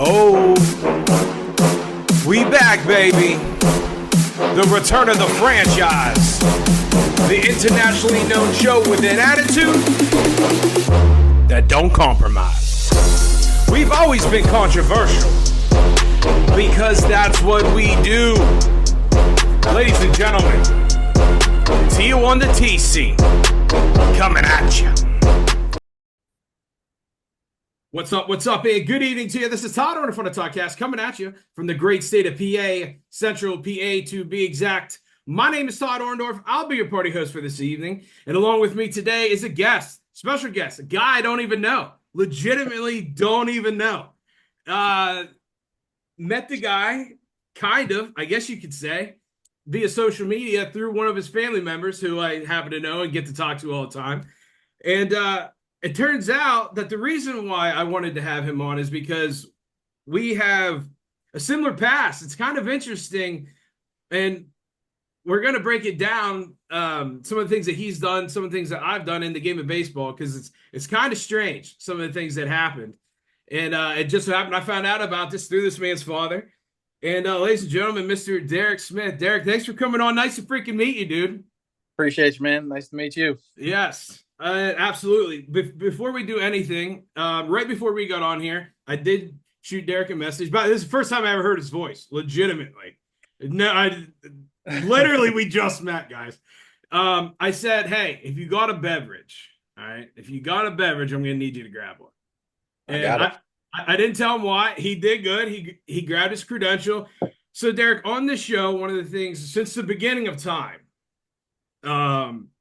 Oh, we back, baby. The return of the franchise. The internationally known show with an attitude that don't compromise. We've always been controversial because that's what we do. Ladies and gentlemen, T on the TC coming at you. What's up? What's up? Hey, good evening to you. This is Todd on the Toddcast coming at you from the great state of PA, Central PA to be exact. My name is Todd Orndorff. I'll be your party host for this evening. And along with me today is a guest, special guest, a guy I don't even know, legitimately don't even know. Met the guy, kind of, I guess you could say, via social media through one of his family members who I happen to know and get to talk to all the time. And it turns out that the reason why I wanted to have him on is because we have a similar past. It's kind of interesting, and we're going to break it down, some of the things that he's done, some of the things that I've done in the game of baseball, because it's kind of strange, some of the things that happened. And it just so happened I found out about this through this man's father. And ladies and gentlemen, Mr. Derek Smith. Derek, thanks for coming on. Nice to freaking meet you, dude. Appreciate you, man. Nice to meet you. Yes. Absolutely. Before we do anything, right before we got on here, I did shoot Derek a message. But this is the first time I ever heard his voice, legitimately. No, literally, we just met, guys. I said, hey, if you got a beverage, all right, if you got a beverage, I'm going to need you to grab one. And I didn't tell him why. He did good. He grabbed his credential. So, Derek, on this show, one of the things since the beginning of time,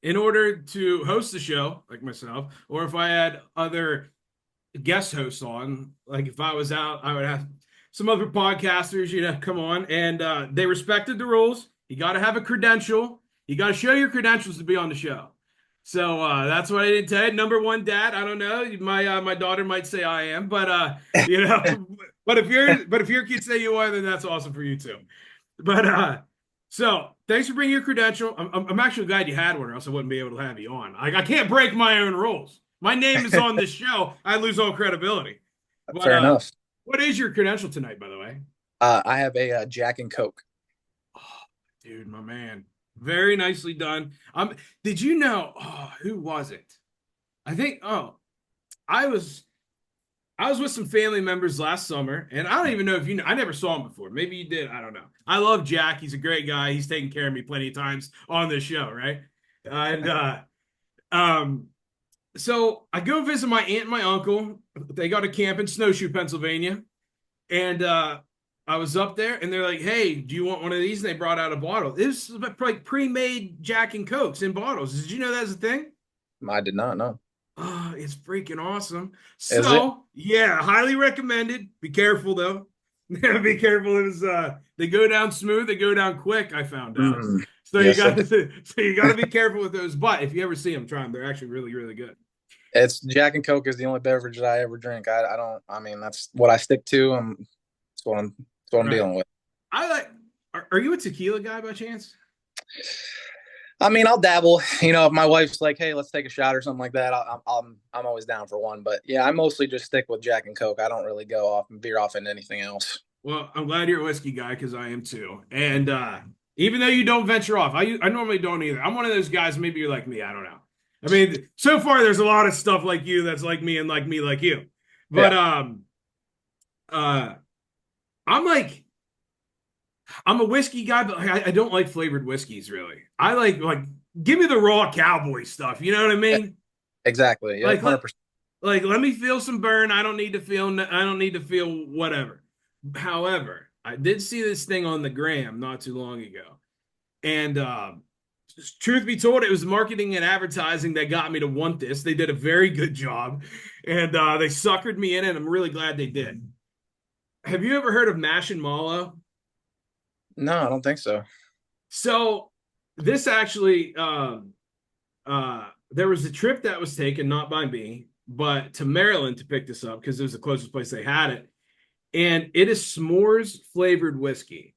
in order to host the show, like myself, or if I had other guest hosts on, like if I was out, I would have some other podcasters, come on, and they respected the rules. You got to have a credential. You got to show your credentials to be on the show. So that's what I did tell you. Number one dad, I don't know. My daughter might say I am, but but if your kids say you are, then that's awesome for you too. But so thanks for bringing your credential. I'm actually glad you had one, or else I wouldn't be able to have you on. I can't break my own rules. My name is on this show. I lose all credibility. Fair enough. What is your credential tonight, by the way? I have a Jack and Coke. Oh, dude, my man. Very nicely done. Did you know? Oh, who was it? I think. Oh, I was with some family members last summer, and I don't even know if you know. I never saw him before. Maybe you did. I don't know. I love Jack. He's a great guy. He's taken care of me plenty of times on this show, right? So I go visit my aunt and my uncle. They got a camp in Snowshoe, Pennsylvania, and I was up there, and they're like, "Hey, do you want one of these?" And they brought out a bottle. This is like pre-made Jack and Cokes in bottles. Did you know that's a thing? I did not know. Oh, it's freaking awesome. So, yeah, highly recommended. Be careful, though. Be careful. It was, they go down smooth. They go down quick, I found out. So yes, you got to be careful with those. But if you ever see them, try them. They're actually really, really good. It's Jack and Coke is the only beverage that I ever drink. That's what I stick to. That's what I'm dealing with. Are you a tequila guy by chance? I'll dabble. If my wife's like, "Hey, let's take a shot" or something like that, I'm always down for one. But yeah, I mostly just stick with Jack and Coke. I don't really go off and veer off into anything else. Well, I'm glad you're a whiskey guy because I am too. And even though you don't venture off, I normally don't either. I'm one of those guys. Maybe you're like me. I don't know. I mean, so far there's a lot of stuff like you that's like me and like me like you. But yeah. I'm a whiskey guy, but I don't like flavored whiskeys, really. I like give me the raw cowboy stuff. You know what I mean? Exactly. Yeah, 100%. Let me feel some burn. I don't need to feel whatever. However, I did see this thing on the gram not too long ago. And truth be told, it was marketing and advertising that got me to want this. They did a very good job. And they suckered me in, and I'm really glad they did. Have you ever heard of Mash and Mallow? No, I don't think so. So this actually, there was a trip that was taken, not by me, but to Maryland to pick this up because it was the closest place they had it. And it is s'mores flavored whiskey.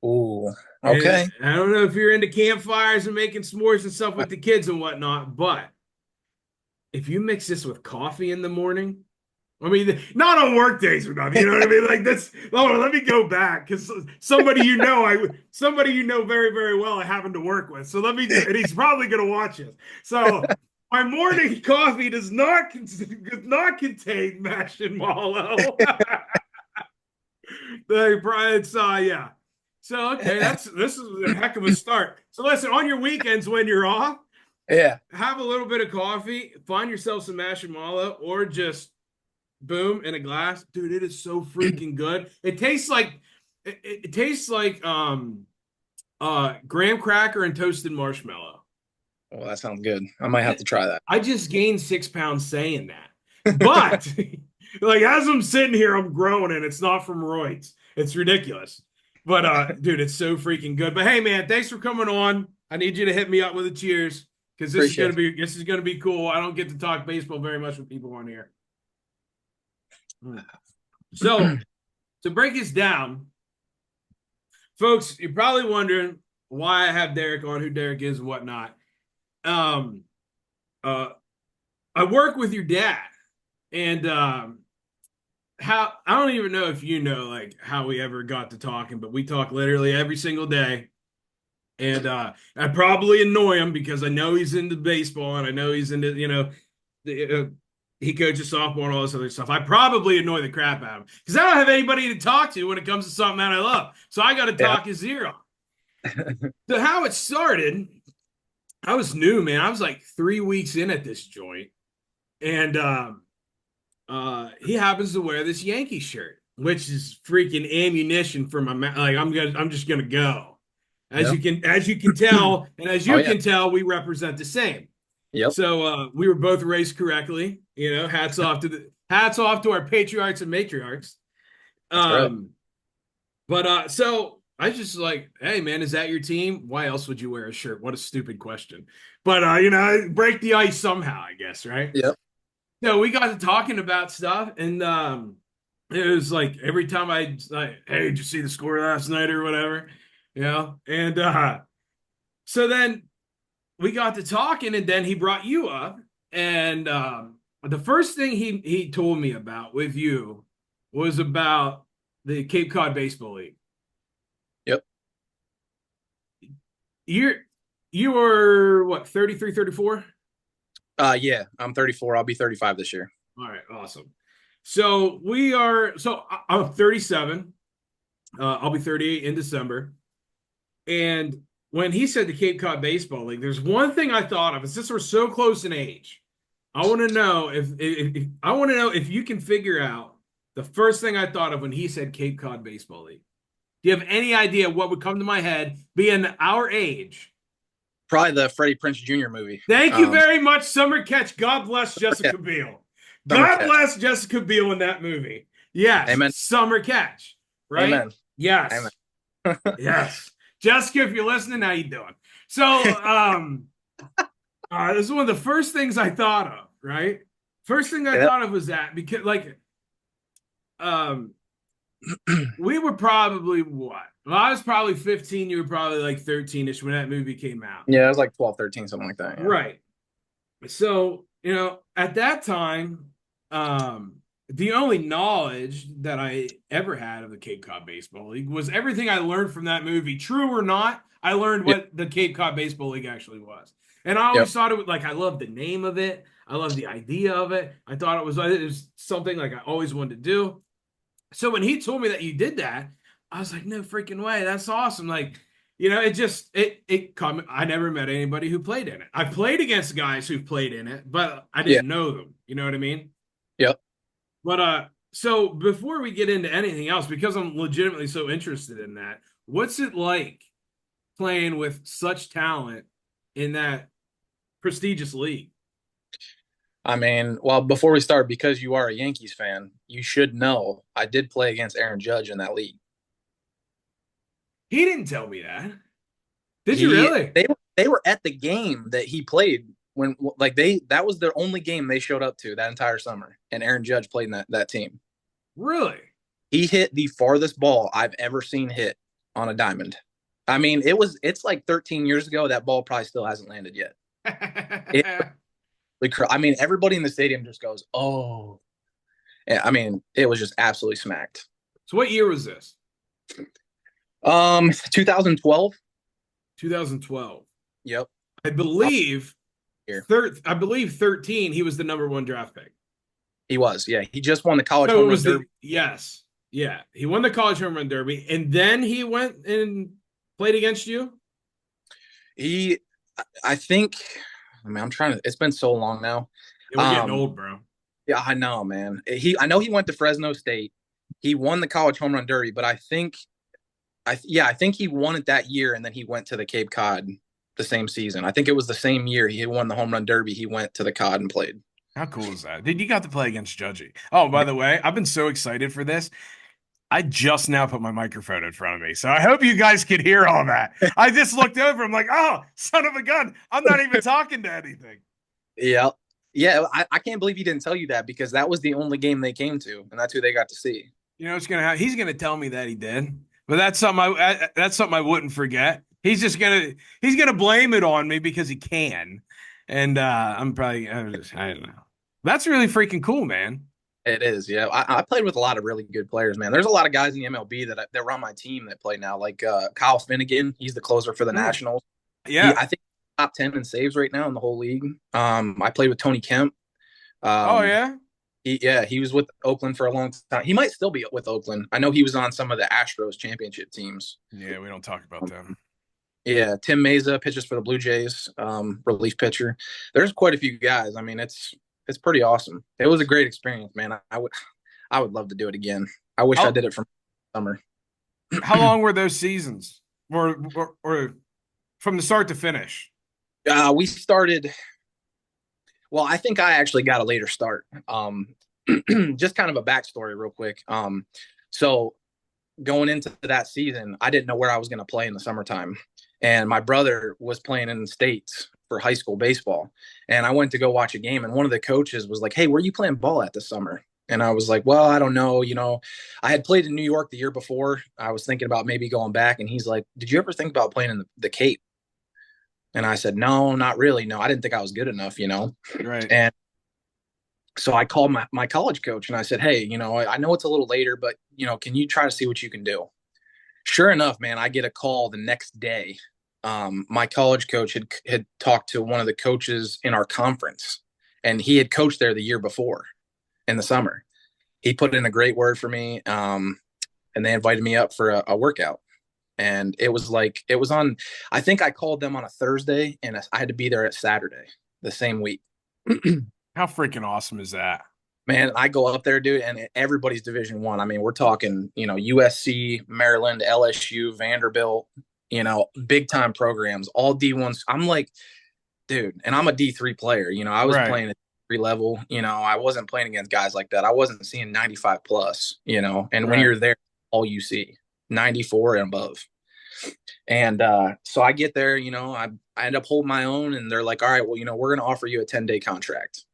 Ooh, okay. And I don't know if you're into campfires and making s'mores and stuff with the kids and whatnot, but if you mix this with coffee in the morning, I mean, not on work days or nothing. You know what I mean? Like that's. Oh, let me go back because somebody very very well I happen to work with. So let me, and he's probably gonna watch it. So my morning coffee does not contain mash and mallow. It's yeah. So okay, this is a heck of a start. So listen, on your weekends when you're off, Yeah. have a little bit of coffee, find yourself some mash and mallow, or just boom in a glass. Dude, it is so freaking good. It tastes like graham cracker and toasted marshmallow. Well, that sounds good. I might have to try that. I just gained 6 pounds saying that. But like as I'm sitting here, I'm growing and it's not from roids. It's ridiculous. But dude, it's so freaking good. But hey man, thanks for coming on. I need you to hit me up with a cheers because this is gonna be cool. I don't get to talk baseball very much with people on here. So to break this down, folks, you're probably wondering why I have Derek on, who Derek is and whatnot. Um I work with your dad. And how I don't even know if you know like how we ever got to talking, but we talk literally every single day. And I probably annoy him because I know he's into baseball and I know he's into, he coaches softball and all this other stuff. I probably annoy the crap out of him because I don't have anybody to talk to when it comes to something that I love. So I got to talk his ear off. So how it started, I was new, man. I was like 3 weeks in at this joint. And he happens to wear this Yankee shirt, which is freaking ammunition for my like I'm just gonna go. As you can tell, and as you can tell, we represent the same. Yep. So we were both raised correctly. Hats off to our patriarchs and matriarchs. Right. But so I just like, hey man, is that your team? Why else would you wear a shirt? What a stupid question. But break the ice somehow, I guess, right? Yep. No, we got to talking about stuff, and it was like every time I like, hey, did you see the score last night or whatever, And so then we got to talking, and then he brought you up, and the first thing he told me about with you was about the Cape Cod Baseball League. Yep. You were what, 33, 34? Yeah, I'm 34. I'll be 35 this year. All right, awesome. So I'm 37. I'll be 38 in December. And when he said the Cape Cod Baseball League, there's one thing I thought of. Since we're so close in age, I want to know if you can figure out the first thing I thought of when he said Cape Cod Baseball League. Do you have any idea what would come to my head being our age? Probably the Freddie Prinze Jr. movie. Thank you very much, Summer Catch. God bless Jessica Biel. God bless Jessica Biel in that movie. Yes. Amen. Summer Catch. Right? Amen. Yes. Amen. Yes. Jessica, if you're listening, how you doing? So this is one of the first things I thought of, right? First thing I thought of was that because we were probably what? Well, I was probably 15. You were probably like 13-ish when that movie came out. Yeah, it was like 12, 13, something like that. Yeah. Right. So, at that time, the only knowledge that I ever had of the Cape Cod Baseball League was everything I learned from that movie. True or not, I learned what the Cape Cod Baseball League actually was. And I always thought it was like, I loved the name of it. I loved the idea of it. I thought it was something like I always wanted to do. So when he told me that you did that, I was like, no freaking way. That's awesome. Like, it come. I never met anybody who played in it. I played against guys who played in it, but I didn't know them. You know what I mean? Yep. But so before we get into anything else, because I'm legitimately so interested in that, what's it like playing with such talent in that prestigious league? I mean, well, before we start, because you are a Yankees fan, you should know I did play against Aaron Judge in that league. He didn't tell me that. Did you really? They were at the game that he played when that was their only game they showed up to that entire summer, and Aaron Judge played in that team. Really? He hit the farthest ball I've ever seen hit on a diamond. I mean, it's like 13 years ago. That ball probably still hasn't landed yet. I mean, everybody in the stadium just goes, "Oh." I mean, it was just absolutely smacked. So what year was this? 2012. 2012. Yep. I Um, believe here I believe 13 he was the number 1 draft pick. he was. Yeah, he just won the college So it home run was derby. the yes. Yeah, he won the college home run derby and then he went and played against you. He, I think. I mean, I'm trying to. It's been so long now. Yeah, we're getting Um, old, bro. yeah, I know, man. I know he went to Fresno State. He won the college home run derby, but I think he won it that year, and then he went to the Cape Cod the same season. I think it was the same year he won the home run derby. He went to the Cod and played. How cool is that? Dude, you got to play against Judgy. Oh, by the way, I've been so excited for this. I just now put my microphone in front of me, so I hope you guys could hear all that. I just looked over. I'm like, oh, son of a gun. I'm not even talking to anything. Yeah, yeah. I can't believe he didn't tell you that because that was the only game they came to, and that's who they got to see. You know, he's gonna tell me that he did, but that's something I wouldn't forget. He's gonna blame it on me because he can, and I don't know. That's really freaking cool, man. It is, yeah. I played with a lot of really good players, man. There's a lot of guys in the MLB that were on my team that play now, like Kyle Finnegan. He's the closer for the Mm, Nationals. yeah. I think top 10 in saves right now in the whole league. I played with Tony Kemp. Oh Um, yeah. he was with Oakland for a long time. He might still be with Oakland. I know he was on some of the Astros championship teams. Yeah, we don't talk about them. Yeah, Tim Meza pitches for the Blue Jays, relief pitcher. There's quite a few guys. I mean, it's pretty awesome. It was a great experience, man. I would love to do it again. I wish I How did it from summer. how long were those seasons, or from the start to finish? We started. Well, I think I actually got a later start. Just kind of a backstory, real quick. So going into that season, I didn't know where I was going to play in the summertime, and my brother was playing in the states for high school baseball, and I went to go watch a game, and one of the coaches was like, "Hey, where are you playing ball at this summer?" And I was like, "Well, I don't know. I had played in New York the year before. I was thinking about maybe going back." And he's like, "Did you ever think about playing in the Cape?" And I said, "No, not really. No, I didn't think I was good enough." Right. And so I called my college coach and I said, "Hey, I know it's a little later, but can you try to see what you can do?" Sure enough, man, I get a call the next day. My college coach had talked to one of the coaches in our conference, and he had coached there the year before in the summer. He put in a great word for me, and they invited me up for a workout. And it was on. I think I called them on a Thursday, and I had to be there at Saturday the same week. How freaking awesome is that? Man, I go up there, dude, and everybody's Division One. I mean, we're talking, USC, Maryland, LSU, Vanderbilt, big time programs, all D1s. I'm like, dude, and I'm a D3 player. I was Right. playing at D3 level. I wasn't playing against guys like that. I wasn't seeing 95 plus. And when Right. you're there, all you see 94 and above. And so I get there, I end up holding my own, and they're like, "All right, well, we're going to offer you a 10-day contract."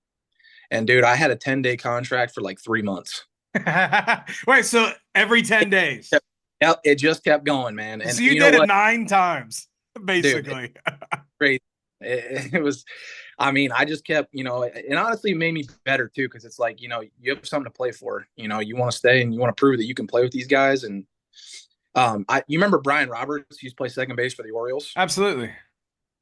And dude, I had a 10-day contract for like 3 months. Wait, so every 10 days. Yep, it just kept going, man. And So you you know did it what, 9 times, dude, it's basically. crazy. It was, I mean, I just kept, and honestly, it made me better too, because it's like, you have something to play for. You want to stay and you want to prove that you can play with these guys. And you remember Brian Roberts? He used to play second base for the Orioles. Absolutely.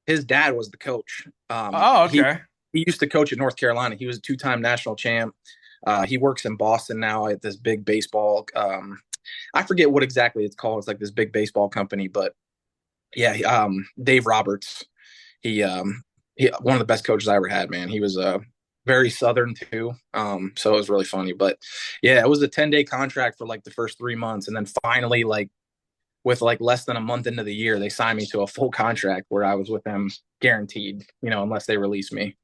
His dad was the coach. Oh, He okay. he used to coach at North Carolina. He was a two-time national champ. He works in Boston now at this big baseball. I forget what exactly it's called. It's like this big baseball company, but yeah, Dave Roberts. He one of the best coaches I ever had, man. He was very Southern too. So it was really funny. But yeah, it was a 10-day contract for like the first 3 months. And then finally, like with like less than a month into the year, they signed me to a full contract where I was with them guaranteed, unless they release me.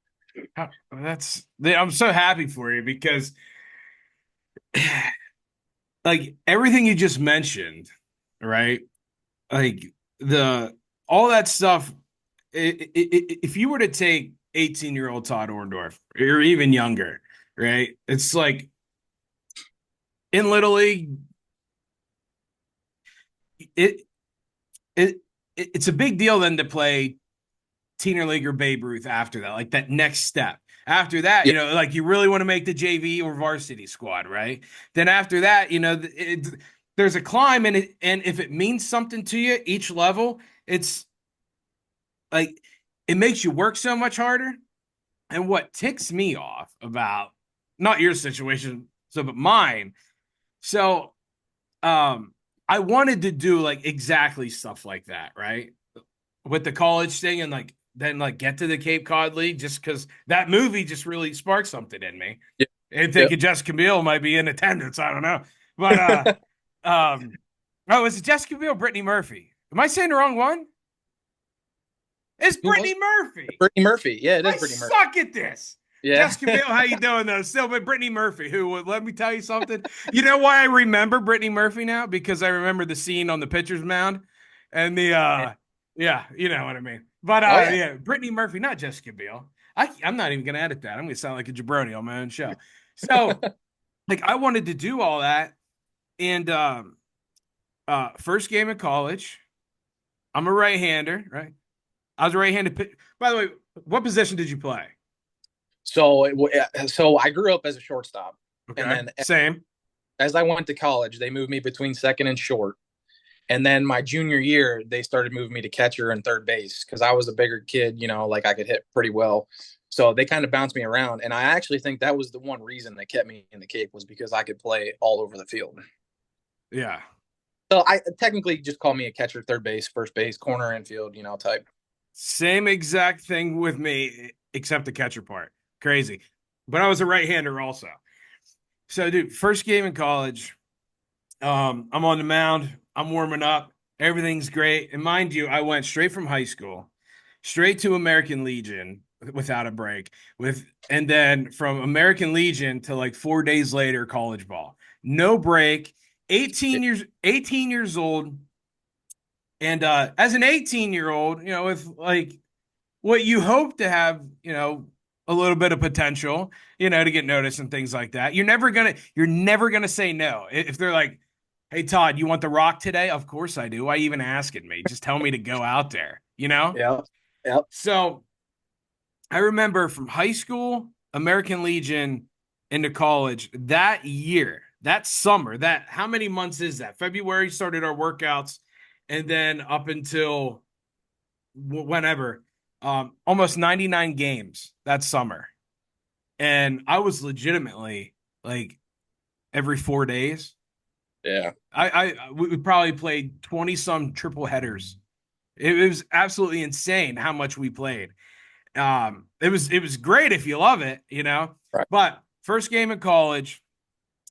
I'm so happy for you because like everything you just mentioned, right? Like the all that stuff. If you were to take 18-year-old Todd Orndorff or even younger, right? It's like in Little League, it it it's a big deal then to play Teener League or Babe Ruth after that, like that next step. After that, Yeah. like you really want to make the JV or varsity squad, right? Then after that, there's a climb, and if it means something to you, each level, it's like it makes you work so much harder. And what ticks me off about not your situation, but mine. So, I wanted to do like exactly stuff like that, right? With the college thing, and like then like get to the Cape Cod League, just because that movie just really sparked something in me. Yeah. And Yep. thinking Jessica Biel might be in attendance. I don't know. But oh, is it Jessica Biel, Brittany Murphy? Am I saying the wrong one? It's Who was Brittany Murphy. Brittany Murphy? Yeah, it is I Brittany Murphy. suck at this. Yeah. Jessica Biel, how you doing though? Still, but Brittany Murphy, who let me tell you something. You know why I remember Brittany Murphy now? Because I remember the scene on the pitcher's mound, and the yeah, you know what I mean. But Oh yeah. yeah, Brittany Murphy, not Jessica Biel. I'm not even gonna edit that. I'm gonna sound like a jabroni on my own show. So, like, I wanted to do all that, and first game of college, I'm a right-hander, right? I was a right-handed pitcher. By the way, what position did you play? So I grew up as a shortstop, and Okay. then Same. as I went to college, they moved me between second and short. And then my junior year, they started moving me to catcher and third base because I was a bigger kid, like I could hit pretty well. So they kind of bounced me around. And I actually think that was the one reason that kept me in the Cape was because I could play all over the field. Yeah. So I technically just call me a catcher, third base, first base, corner, infield, type. Same exact thing with me, except the catcher part. Crazy. But I was a right-hander also. So, dude, first game in college, I'm on the mound. I'm warming up. Everything's great. And mind you, I went straight from high school, straight to American Legion without a break. And then from American Legion to like 4 days later, college ball. No break. 18 years old. And as an 18-year-old, with like what you hope to have, a little bit of potential, to get noticed and things like that. You're never gonna say no. If they're like, "Hey Todd, you want the rock today?" Of course I do. Why even asking me? Just tell me to go out there. Yeah. Yep. So I remember from high school, American Legion into college that year, that summer, that how many months is that? February started our workouts, and then up until whenever, almost 99 games that summer. And I was legitimately like every 4 days. Yeah. We probably played 20 some triple headers. It was absolutely insane how much we played. It was great. If you love it. Right. But first game in college,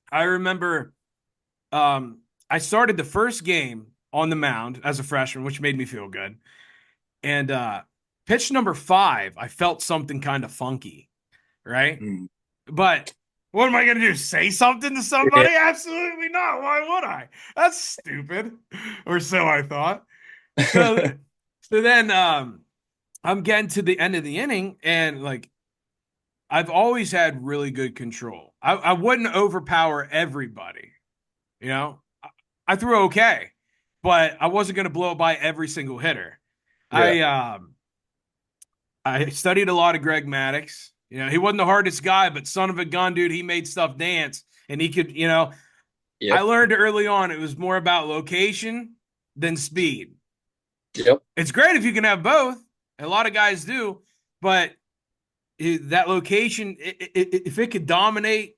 I remember, I started the first game on the mound as a freshman, which made me feel good. And pitch number 5, I felt something kind of funky, right? Mm. But what am I going to do? Say something to somebody? Absolutely not. Why would I? That's stupid. Or so I thought. So, so then I'm getting to the end of the inning, and like I've always had really good control. I wouldn't overpower everybody. You know, I threw okay, but I wasn't going to blow it by every single hitter. Yeah. I studied a lot of Greg Maddux. He wasn't the hardest guy, but son of a gun, dude, he made stuff dance, and he could. I Yep. learned early on it was more about location than speed. Yep. It's great if you can have both. A lot of guys do, but that location, if it could dominate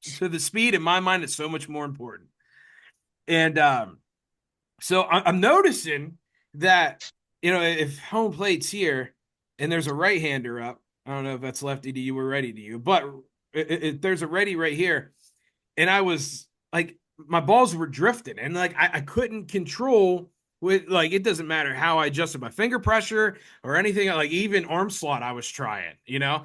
to the speed, in my mind, it's so much more important. And so I'm noticing that, if home plate's here and there's a right-hander up, I don't know if that's lefty to you or righty to you, but there's a righty right here. And I was like, my balls were drifting, and like I couldn't control with, like, it doesn't matter how I adjusted my finger pressure or anything, like even arm slot I was trying, Yeah.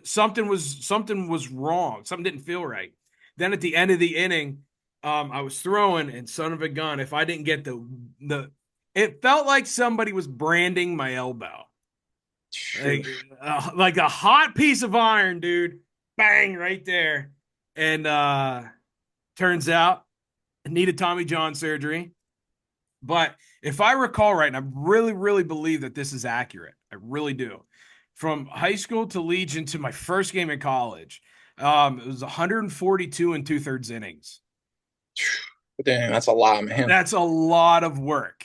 something was wrong. Something didn't feel right. Then at the end of the inning, I was throwing, and son of a gun, if I didn't get it felt like somebody was branding my elbow. Like a hot piece of iron, dude. Bang, right there. And turns out I needed Tommy John surgery. But if I recall right, and I really, really believe that this is accurate, I really do. from high school to Legion to my first game in college. It was 142 and 2/3 innings. Damn, that's a lot, man. That's a lot of work.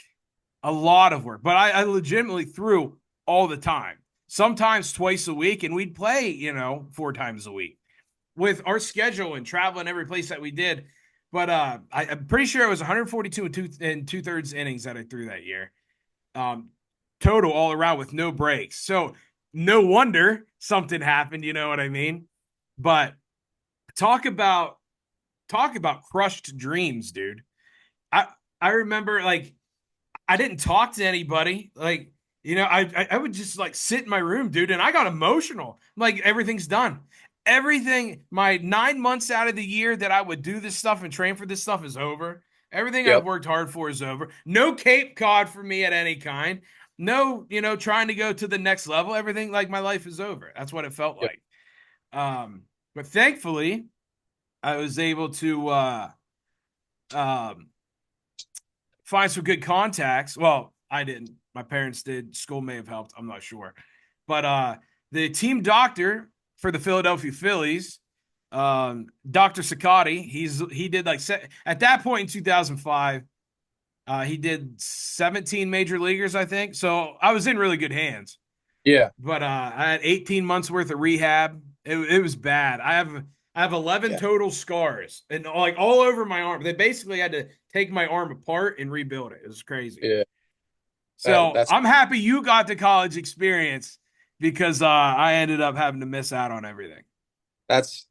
A lot of work. But I legitimately threw all the time, sometimes twice a week, and we'd play, 4 times a week with our schedule and traveling every place that we did. But I'm pretty sure it was 142 and 2/3 innings that I threw that year. Um, Total all around with no breaks. So no wonder something happened, you know what I mean? But talk about crushed dreams, dude. I I remember like I didn't talk to anybody. Like, I would just like sit in my room, dude, and I got emotional. Like everything's done. Everything, my 9 months out of the year that I would do this stuff and train for this stuff is over. Everything I've Yep. worked hard for is over. No Cape Cod for me at any kind. No, trying to go to the next level. Everything like my life is over. That's what it felt Yep. like. But thankfully, I was able to um find some good contacts. Well, I didn't. My parents did. School may have helped. I'm not sure. But the team doctor for the Philadelphia Phillies, Dr. Siccotti, he did like at that point in 2005, he did 17 major leaguers, I think. So I was in really good hands. Yeah. But I had 18 months worth of rehab. It was bad. I have 11 Yeah. total scars and like all over my arm. They basically had to take my arm apart and rebuild it. It was crazy. Yeah. So That's I'm happy you got the college experience because I ended up having to miss out on everything. that's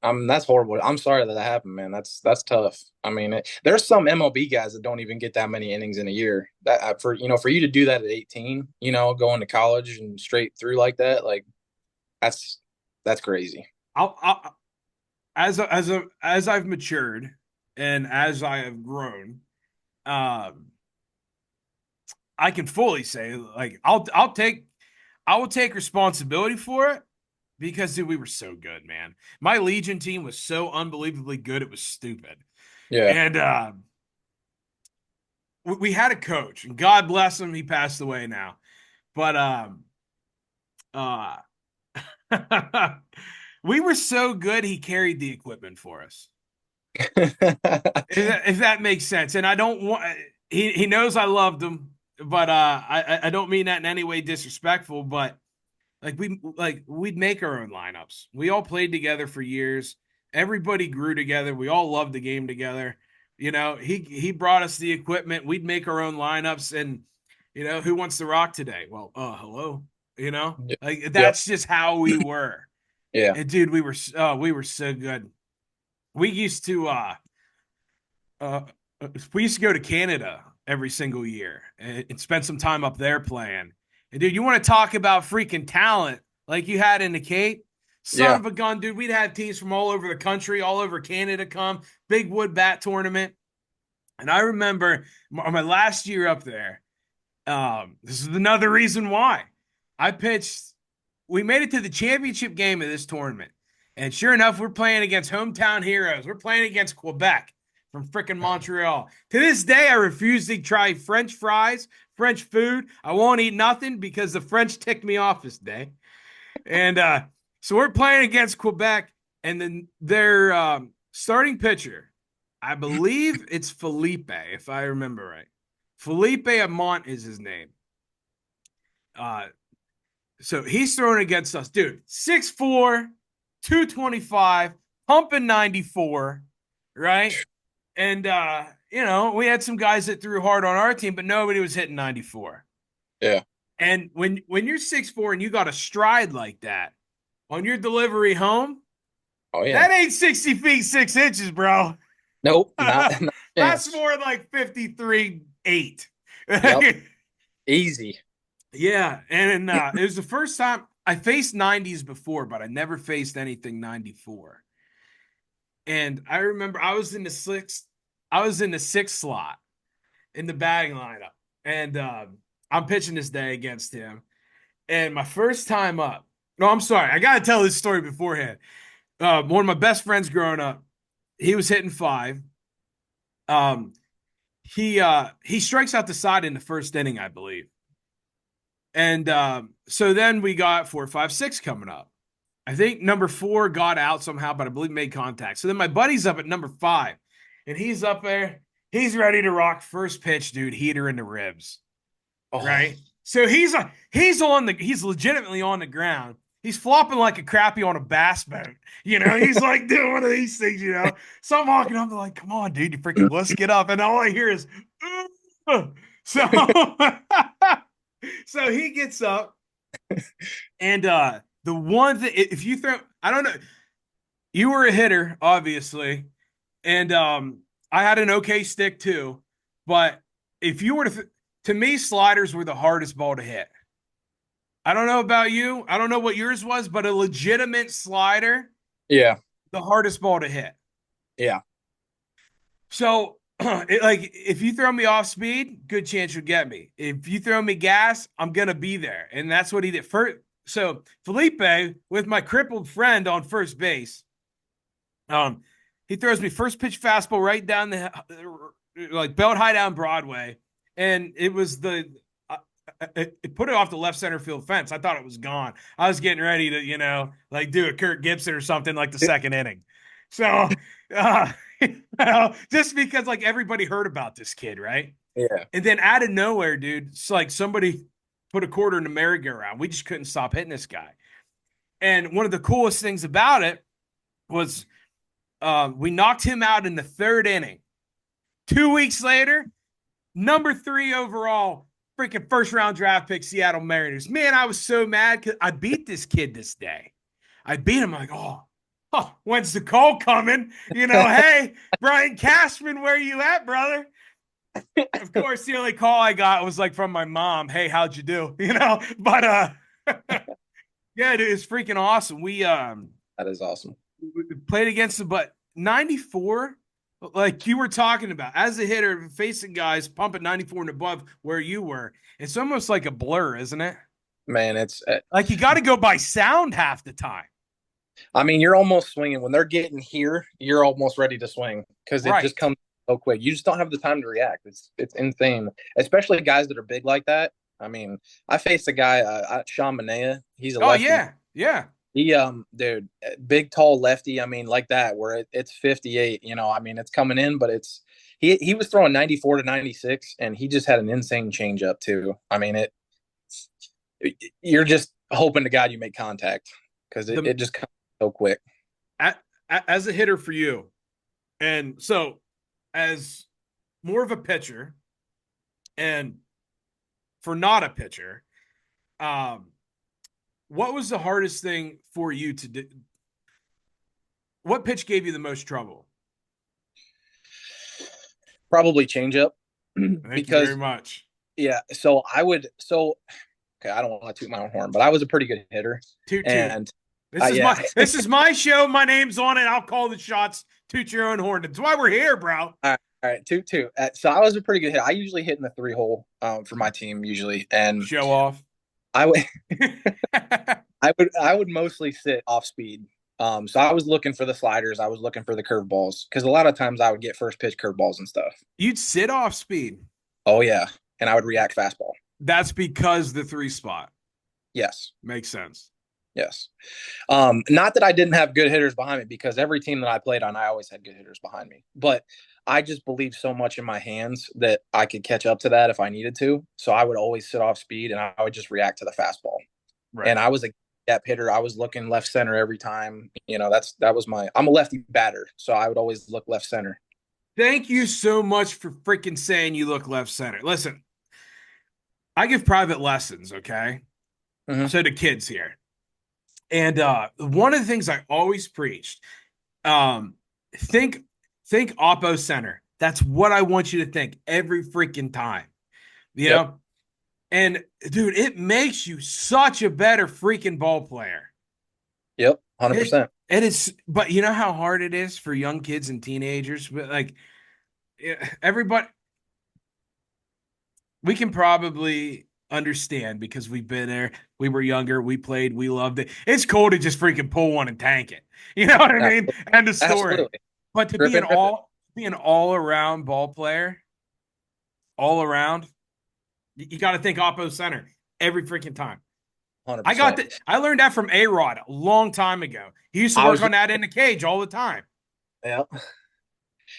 horrible. I'm sorry that happened, man. That's tough. I mean, there's some MLB guys that don't even get that many innings in a year. That for you to do that at 18, going to college and straight through like that, like that's that's crazy. I'll as I've matured and as I have grown, um, I can fully say like I will take responsibility for it because dude, we were so good, man. My Legion team was so unbelievably good, it was stupid. Yeah. And we had a coach, and God bless him, he passed away now. But uh we were so good he carried the equipment for us. If that makes sense. And I don't want he knows I loved him, but I don't mean that in any way disrespectful, but we'd make our own lineups. We all played together for years. Everybody grew together. We all loved the game together. He brought us the equipment. We'd make our own lineups, and who wants to rock today? Well, hello. Like Yep. that's just how we were. Yeah. And dude, we were so good. We used to uh we used to go to Canada every single year and spend some time up there playing. And dude, you want to talk about freaking talent like you had in the Cape? Son Yeah. of a gun, dude. We'd have teams from all over the country, all over Canada come, big wood bat tournament. And I remember my last year up there, this is another reason why I pitched. We made it to the championship game of this tournament. And sure enough, we're playing against hometown heroes. We're playing against Quebec from freaking Montreal. To this day, I refuse to try French fries, French food. I won't eat nothing because the French ticked me off this day. And so we're playing against Quebec, and then their starting pitcher, I believe it's Felipe, if I remember right. Felipe Amont is his name. Uh, so he's throwing against us, dude. 6'4", 225, pumping 94, right? And we had some guys that threw hard on our team, but nobody was hitting 94. Yeah. And when you're 6'4" and you got a stride like that on your delivery home, Oh yeah. that ain't 60 feet 6 inches, bro. Nope. Not a That's chance. more like 53.8. Yep. Easy. Yeah, and it was the first time I faced 90s before, but I never faced anything 94. And I remember I was in the sixth slot in the batting lineup, and I'm pitching this day against him. And my first time up, no, I'm sorry, I gotta tell this story beforehand. One of my best friends growing up, he was hitting five. Um, he strikes out the side in the first inning, I believe. And so then we got 4, 5, 6 coming up. I think number 4 got out somehow, but I believe made contact. So then my buddy's up at number 5, and he's up there. He's ready to rock first pitch, dude. Heater in the ribs, Oh, right? So he's legitimately on the ground. He's flopping like a crappie on a bass boat. He's like doing one of these things. So I'm walking up, like, come on, dude, let's get up. And all I hear is, "Ugh." So, so he gets up, and the one thing, if you throw, I don't know, you were a hitter, obviously, and I had an okay stick too, but if you were to me, sliders were the hardest ball to hit. I don't know about you. I don't know what yours was, but a legitimate slider, yeah, the hardest ball to hit. yeah, So, like, if you throw me off speed, good chance you'll get me. If you throw me gas, I'm gonna be there, and that's what he did. First, so Felipe, with my crippled friend on first base, he throws me first pitch fastball right down the like belt high down Broadway, and it was it put it off the left center field fence. I thought it was gone. I was getting ready to, like do a Kirk Gibson or something like the second inning. So, just because like everybody heard about this kid, right? yeah. And then out of nowhere, dude, it's like somebody put a quarter in the merry-go-round. We just couldn't stop hitting this guy. And one of the coolest things about it was we knocked him out in the third inning. 2 weeks later, number 3 overall, freaking first round draft pick, Seattle Mariners. Man, I was so mad because I beat this kid this day. I beat him. I'm like, oh, when's the call coming? Hey, Brian Cashman, where you at, brother? Of course, the only call I got was like from my mom. Hey, how'd you do? But yeah, dude, it's freaking awesome. That is awesome. We played against them, but 94, like you were talking about, as a hitter, facing guys pumping 94 and above where you were, it's almost like a blur, isn't it? Man, it's Like you got to go by sound half the time. I mean, you're almost swinging when they're getting here. You're almost ready to swing because it Right. just comes so quick. You just don't have the time to react. It's insane, especially guys that are big like that. I mean, I faced a guy, Sean Manea. He's a Oh, lefty. yeah. He, dude, big, tall lefty. I mean, like that, where it's 58. I mean, it's coming in, but he was throwing 94 to 96, and he just had an insane changeup too. I mean, you're just hoping to God you make contact because it just comes so quick. As a hitter for you, and so as more of a pitcher, and for not a pitcher, what was the hardest thing for you to do? What pitch gave you the most trouble? Probably changeup Thank because you very much. yeah. Okay, I don't want to toot my own horn, but I was a pretty good hitter. Toot toot. And This is my show. My name's on it. I'll call the shots. Toot your own horn. That's why we're here, bro. All right, toot toot. So I was a pretty good hitter. I usually hit in the 3-hole for my team usually, and Show off. I would I would mostly sit off speed. So I was looking for the sliders. I was looking for the curveballs because a lot of times I would get first pitch curveballs and stuff. You'd sit off speed. Oh yeah, and I would react fastball. That's because the 3 spot. Yes. Makes sense. Yes. Not that I didn't have good hitters behind me because every team that I played on, I always had good hitters behind me. But I just believed so much in my hands that I could catch up to that if I needed to. So I would always sit off speed and I would just react to the fastball. Right. And I was a gap hitter. I was looking left center every time. I'm a lefty batter. So I would always look left center. Thank you so much for freaking saying you look left center. Listen, I give private lessons, okay? Mm-hmm. So to kids here. And one of the things I always preached, think oppo center. That's what I want you to think every freaking time. You know? And dude, it makes you such a better freaking ball player. Yep, 100%. But you know how hard it is for young kids and teenagers? But like everybody, we can probably understand because we've been there. We were younger. We played. We loved it. It's cool to just freaking pull one and tank it. You know what I mean? End of story. Absolutely. But to be an all-around ball player, all around, you got to think oppo center. every freaking time. 100%. I learned that from A-Rod a long time ago. He used to I work was on that in the cage all the time. Yeah.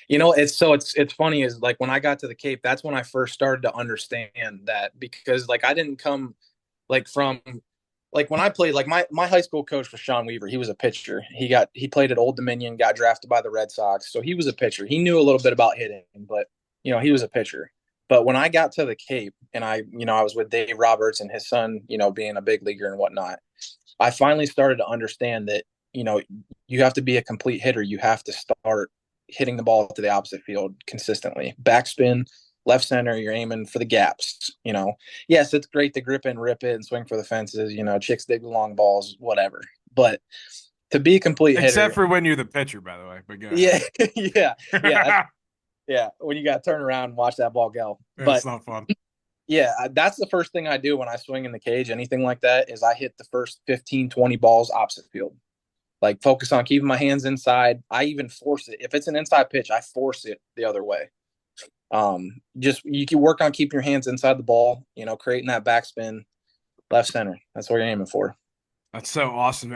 It's funny is like when I got to the Cape, that's when I first started to understand that, because like I didn't come like from like when I played, like my high school coach was Sean Weaver. He was a pitcher. He played at Old Dominion, got drafted by the Red Sox. So he was a pitcher. He knew a little bit about hitting, but he was a pitcher. But when I got to the Cape and I was with Dave Roberts and his son, being a big leaguer and whatnot, I finally started to understand that, you have to be a complete hitter. You have to start hitting the ball to the opposite field consistently. Backspin, left center, you're aiming for the gaps. Yes, it's great to grip and rip it and swing for the fences. Chicks dig the long balls, whatever. But to be a complete hitter, except for when you're the pitcher, by the way. But go yeah, ahead. yeah, yeah. When you got to turn around and watch that ball go, It's not fun. Yeah, that's the first thing I do when I swing in the cage, anything like that, is I hit the first 15, 20 balls opposite field. Like focus on keeping my hands inside. I even force it. If it's an inside pitch, I force it the other way. Just you can work on keeping your hands inside the ball, creating that backspin left center. That's what you're aiming for. That's so awesome.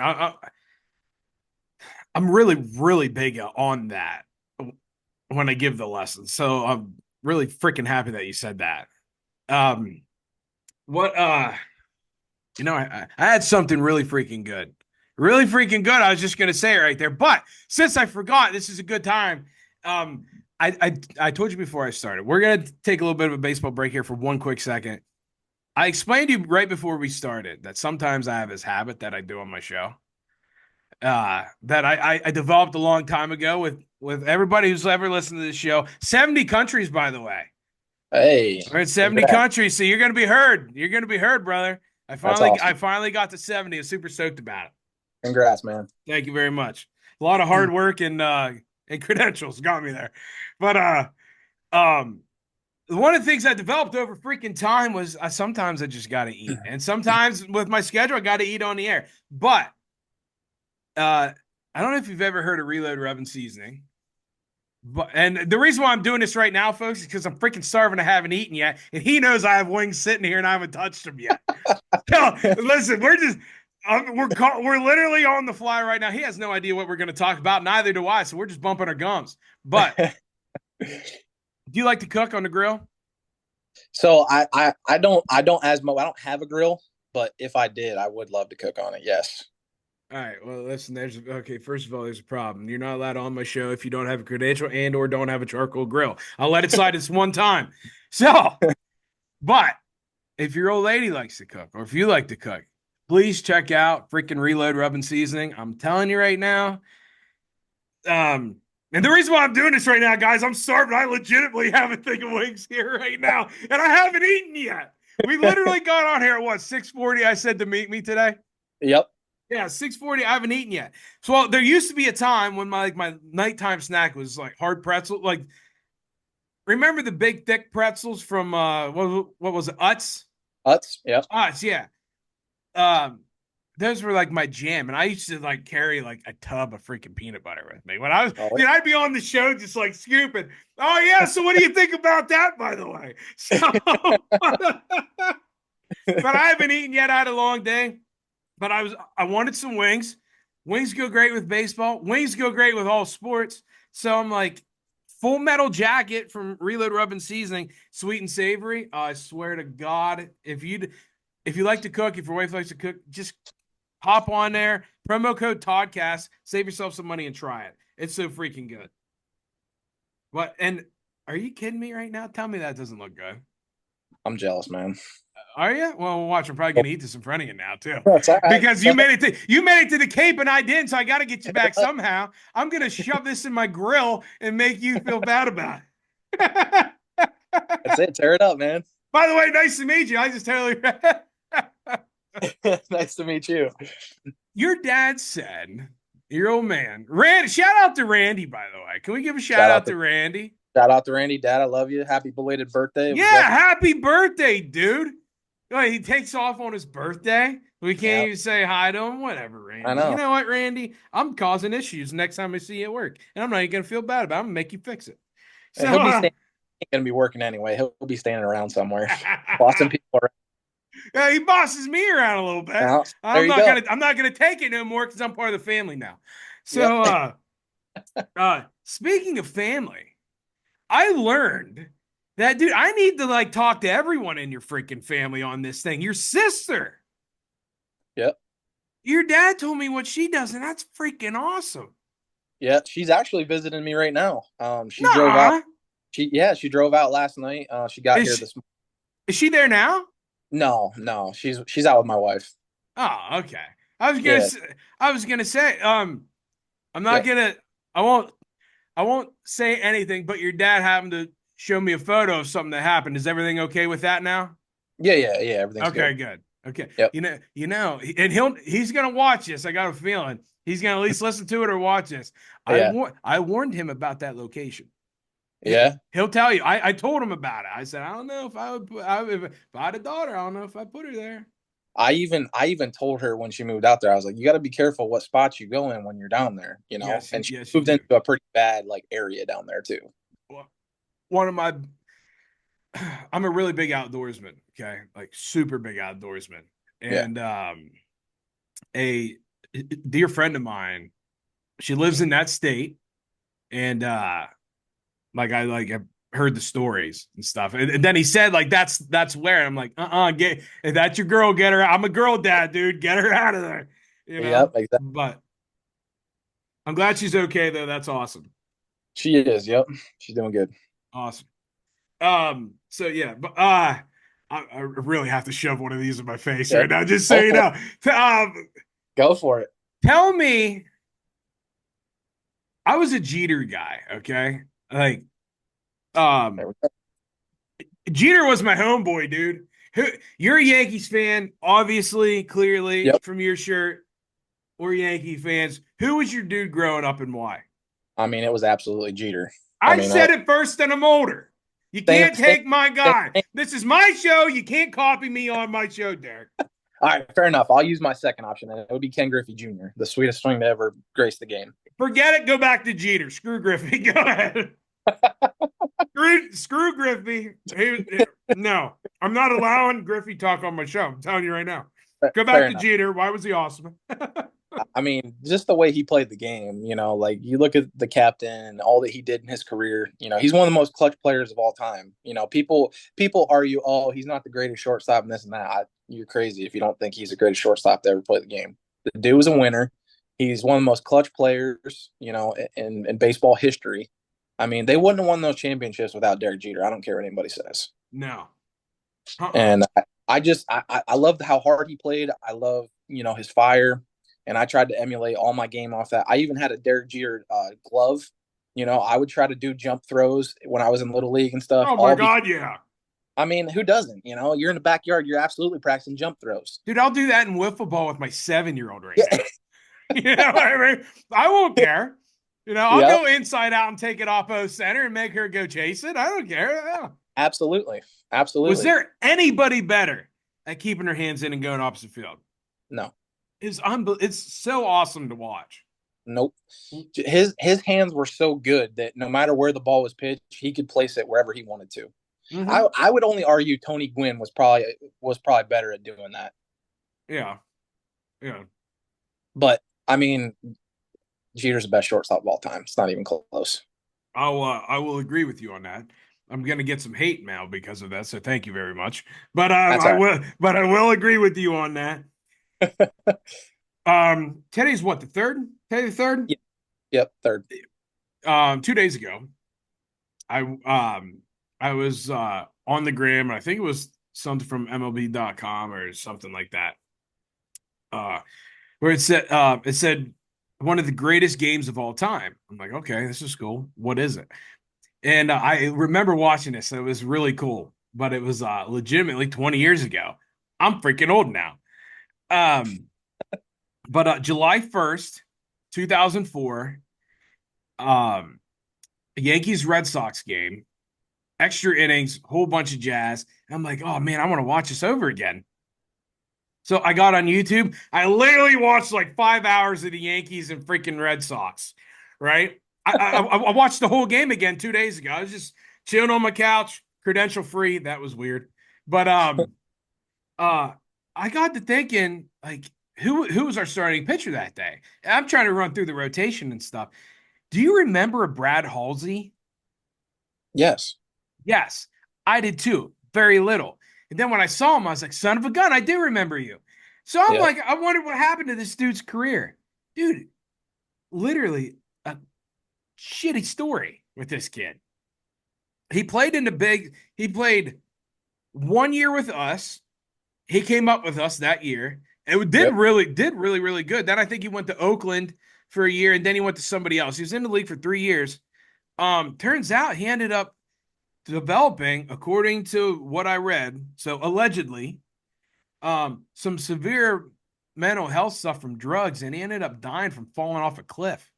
I'm really, really big on that when I give the lessons. So I'm really freaking happy that you said that. What I had something really freaking good. Really freaking good. I was just gonna say it right there. But since I forgot, this is a good time. I told you before I started. We're gonna take a little bit of a baseball break here for one quick second. I explained to you right before we started that sometimes I have this habit that I do on my show. That I developed a long time ago with everybody who's ever listened to this show. 70 countries, by the way. Hey, we're at 70 countries, so you're gonna be heard. You're gonna be heard, brother. I finally got to 70. I'm super stoked about it. Congrats, man. Thank you very much. A lot of hard work and credentials got me there. But one of the things I developed over freaking time was sometimes I just got to eat. And sometimes with my schedule, I got to eat on the air. But I don't know if you've ever heard of Reload Rub and Seasoning. And the reason why I'm doing this right now, folks, is because I'm freaking starving. I haven't eaten yet. And he knows I have wings sitting here and I haven't touched them yet. So, listen, we're literally on the fly right now. He has no idea what we're going to talk about. Neither do I. So we're just bumping our gums. But do you like to cook on the grill? So I don't have a grill, but if I did, I would love to cook on it. Yes. All right. Well, listen, first of all, there's a problem. You're not allowed on my show if you don't have a credential and or don't have a charcoal grill. I'll let it slide this one time. So, but if your old lady likes to cook or if you like to cook, please check out freaking Reload Rub and Seasoning. I'm telling you right now. And the reason why I'm doing this right now, guys, I'm starving. I legitimately have a thing of wings here right now, and I haven't eaten yet. We literally got on here at 6:40. I said to meet me today. Yep. Yeah, 6:40. I haven't eaten yet. So there used to be a time when my nighttime snack was like hard pretzel. Like, remember the big thick pretzels from what was it? Utz. Utz. Yep. Utz. Yeah. Those were like my jam, and I used to like carry like a tub of freaking peanut butter with me when I was. I'd be on the show just like scooping. Oh yeah, so what do you think about that, by the way? So, but I haven't eaten yet. I had a long day, but I wanted some wings. Wings go great with baseball. Wings go great with all sports. So I'm like, Full Metal Jacket from Reload Rub and Seasoning, sweet and savory. I swear to God, if you like to cook, if your wife likes to cook, just hop on there, promo code Toddcast, save yourself some money and try it. It's so freaking good. And are you kidding me right now? Tell me that doesn't look good. I'm jealous, man. Are you? Well, watch. I'm probably gonna eat this in front of you now too, That's all right. because you made it to the Cape and I didn't. So I got to get you back somehow. I'm gonna shove this in my grill and make you feel bad about it. That's it. Tear it up, man. By the way, nice to meet you. I just totally. Nice to meet you. Your dad said, your old man, Randy. Shout out to Randy, by the way. Can we give a shout out to Randy? Shout out to Randy. Dad, I love you. Happy belated birthday. Yeah, happy birthday, dude. He takes off on his birthday. We can't even say hi to him. Whatever, Randy. I know. You know what, Randy? I'm causing issues next time I see you at work. And I'm not even going to feel bad about it. I'm going to make you fix it. So, he'll be going to be working anyway. He'll be standing around somewhere. Bossing people around. He bosses me around a little bit. Now, there you go. I'm not gonna take it no more because I'm part of the family now. Yep. So speaking of family, I learned that dude, I need to like talk to everyone in your freaking family on this thing. Your sister. Yep. Your dad told me what she does, and that's freaking awesome. Yeah. She's actually visiting me right now. She drove out. Nah. She drove out last night. She got here Is, this morning. is she there now? No. She's out with my wife. Oh, okay. I was gonna Yeah. say, I was gonna say, I'm not Yep. gonna I won't say anything, but your dad happened to show me a photo of something that happened. Is everything okay with that now? Yeah. Everything's Okay, good. good. Okay. Yep. And he's gonna watch this. I got a feeling he's gonna at least listen to it or watch this. Yeah. I warned him about that location. Yeah. He'll tell you. I told him about it. I said, I don't know if I would put, if I had a daughter, I don't know if I put her there. I even told her when she moved out there, I was like, you got to be careful what spots you go in when you're down there, you know. And she Yes, you moved do. into a pretty bad like area down there too. Well, one of my I'm a really big outdoorsman, okay? Like super big outdoorsman. Yeah. And a dear friend of mine, she lives in that state, and like I like have heard the stories and stuff. And then he said, like, that's where. I'm like, get if that's your girl, get her. I'm a girl dad, dude. Get her out of there. You Yep. know? Exactly. But I'm glad she's okay though. That's awesome. She is. Yep. She's doing good. Awesome. So yeah, but I really have to shove one of these in my face Yeah. right now, just so Go you for know. Go for it. Tell me, I was a Jeter guy, okay? Like, There um, we go. Jeter was my homeboy, dude. You're a Yankees fan, obviously, clearly Yep. from your shirt. We're Yankee fans. Who was your dude growing up and why? I mean, it was absolutely Jeter. I I mean, said it first and I'm older. You same, can't same, take my same, guy. same. This is my show. You can't copy me on my show, Derek. All right, fair enough. I'll use my second option, and it would be Ken Griffey Jr., the sweetest swing to ever grace the game. Forget it. Go back to Jeter. Screw Griffey. Go ahead. Screw Griffey. No, I'm not allowing Griffey talk on my show. I'm telling you right now. Go back Fair to enough. Jeter. Why was he awesome? I mean, just the way he played the game, you know, like you look at the captain and all that he did in his career, you know, he's one of the most clutch players of all time. You know, people argue, oh, he's not the greatest shortstop and this and that. You're crazy if you don't think he's the greatest shortstop to ever play the game. The dude was a winner. He's one of the most clutch players, you know, in baseball history. I mean, they wouldn't have won those championships without Derek Jeter. I don't care what anybody says. No. And I loved how hard he played. I love, you know, his fire. And I tried to emulate all my game off that. I even had a Derek Jeter glove. You know, I would try to do jump throws when I was in little league and stuff. Oh my God, yeah. I mean, who doesn't? You know, you're in the backyard, you're absolutely practicing jump throws. Dude, I'll do that in wiffle ball with my 7-year-old right Yeah. now. You know what I mean? I won't care. You know, I'll Yep. go inside out and take it off of center and make her go chase it. I don't care. Yeah. Absolutely. Was there anybody better at keeping her hands in and going opposite field? No. It's so awesome to watch. Nope. His hands were so good that no matter where the ball was pitched, he could place it wherever he wanted to. Mm-hmm. I would only argue Tony Gwynn was probably better at doing that. Yeah. But I mean, Jeter's the best shortstop of all time. It's not even close. I will agree with you on that. I'm gonna get some hate mail because of that, so thank you very much. But That's all right. I will agree with you on that. Teddy's what, the third? Teddy the third? Yep, third. 2 days ago, I was on the gram, and I think it was something from MLB.com or something like that. Where it said one of the greatest games of all time. I'm like, okay, this is cool. What is it? And I remember watching this. And it was really cool, but it was legitimately 20 years ago. I'm freaking old now. But July 1st, 2004, Yankees Red Sox game, extra innings, whole bunch of jazz. And I'm like, oh man, I want to watch this over again. So I got on YouTube. I literally watched like 5 hours of the Yankees and freaking Red Sox, right? I watched the whole game again 2 days ago. I was just chilling on my couch, credential free. That was weird. But uh, I got to thinking, like, who was our starting pitcher that day? I'm trying to run through the rotation and stuff. Do you remember Brad Halsey? Yes. Yes, I did too. Very little. And then when I saw him, I was like, son of a gun, I do remember you. So I'm Yep. like, I wonder what happened to this dude's career. Dude, literally a shitty story with this kid. He played 1 year with us. He came up with us that year. And Yep. did really, really good. Then I think he went to Oakland for a year and then he went to somebody else. He was in the league for 3 years. Turns out he ended up developing, according to what I read, so allegedly, some severe mental health stuff from drugs, and he ended up dying from falling off a cliff.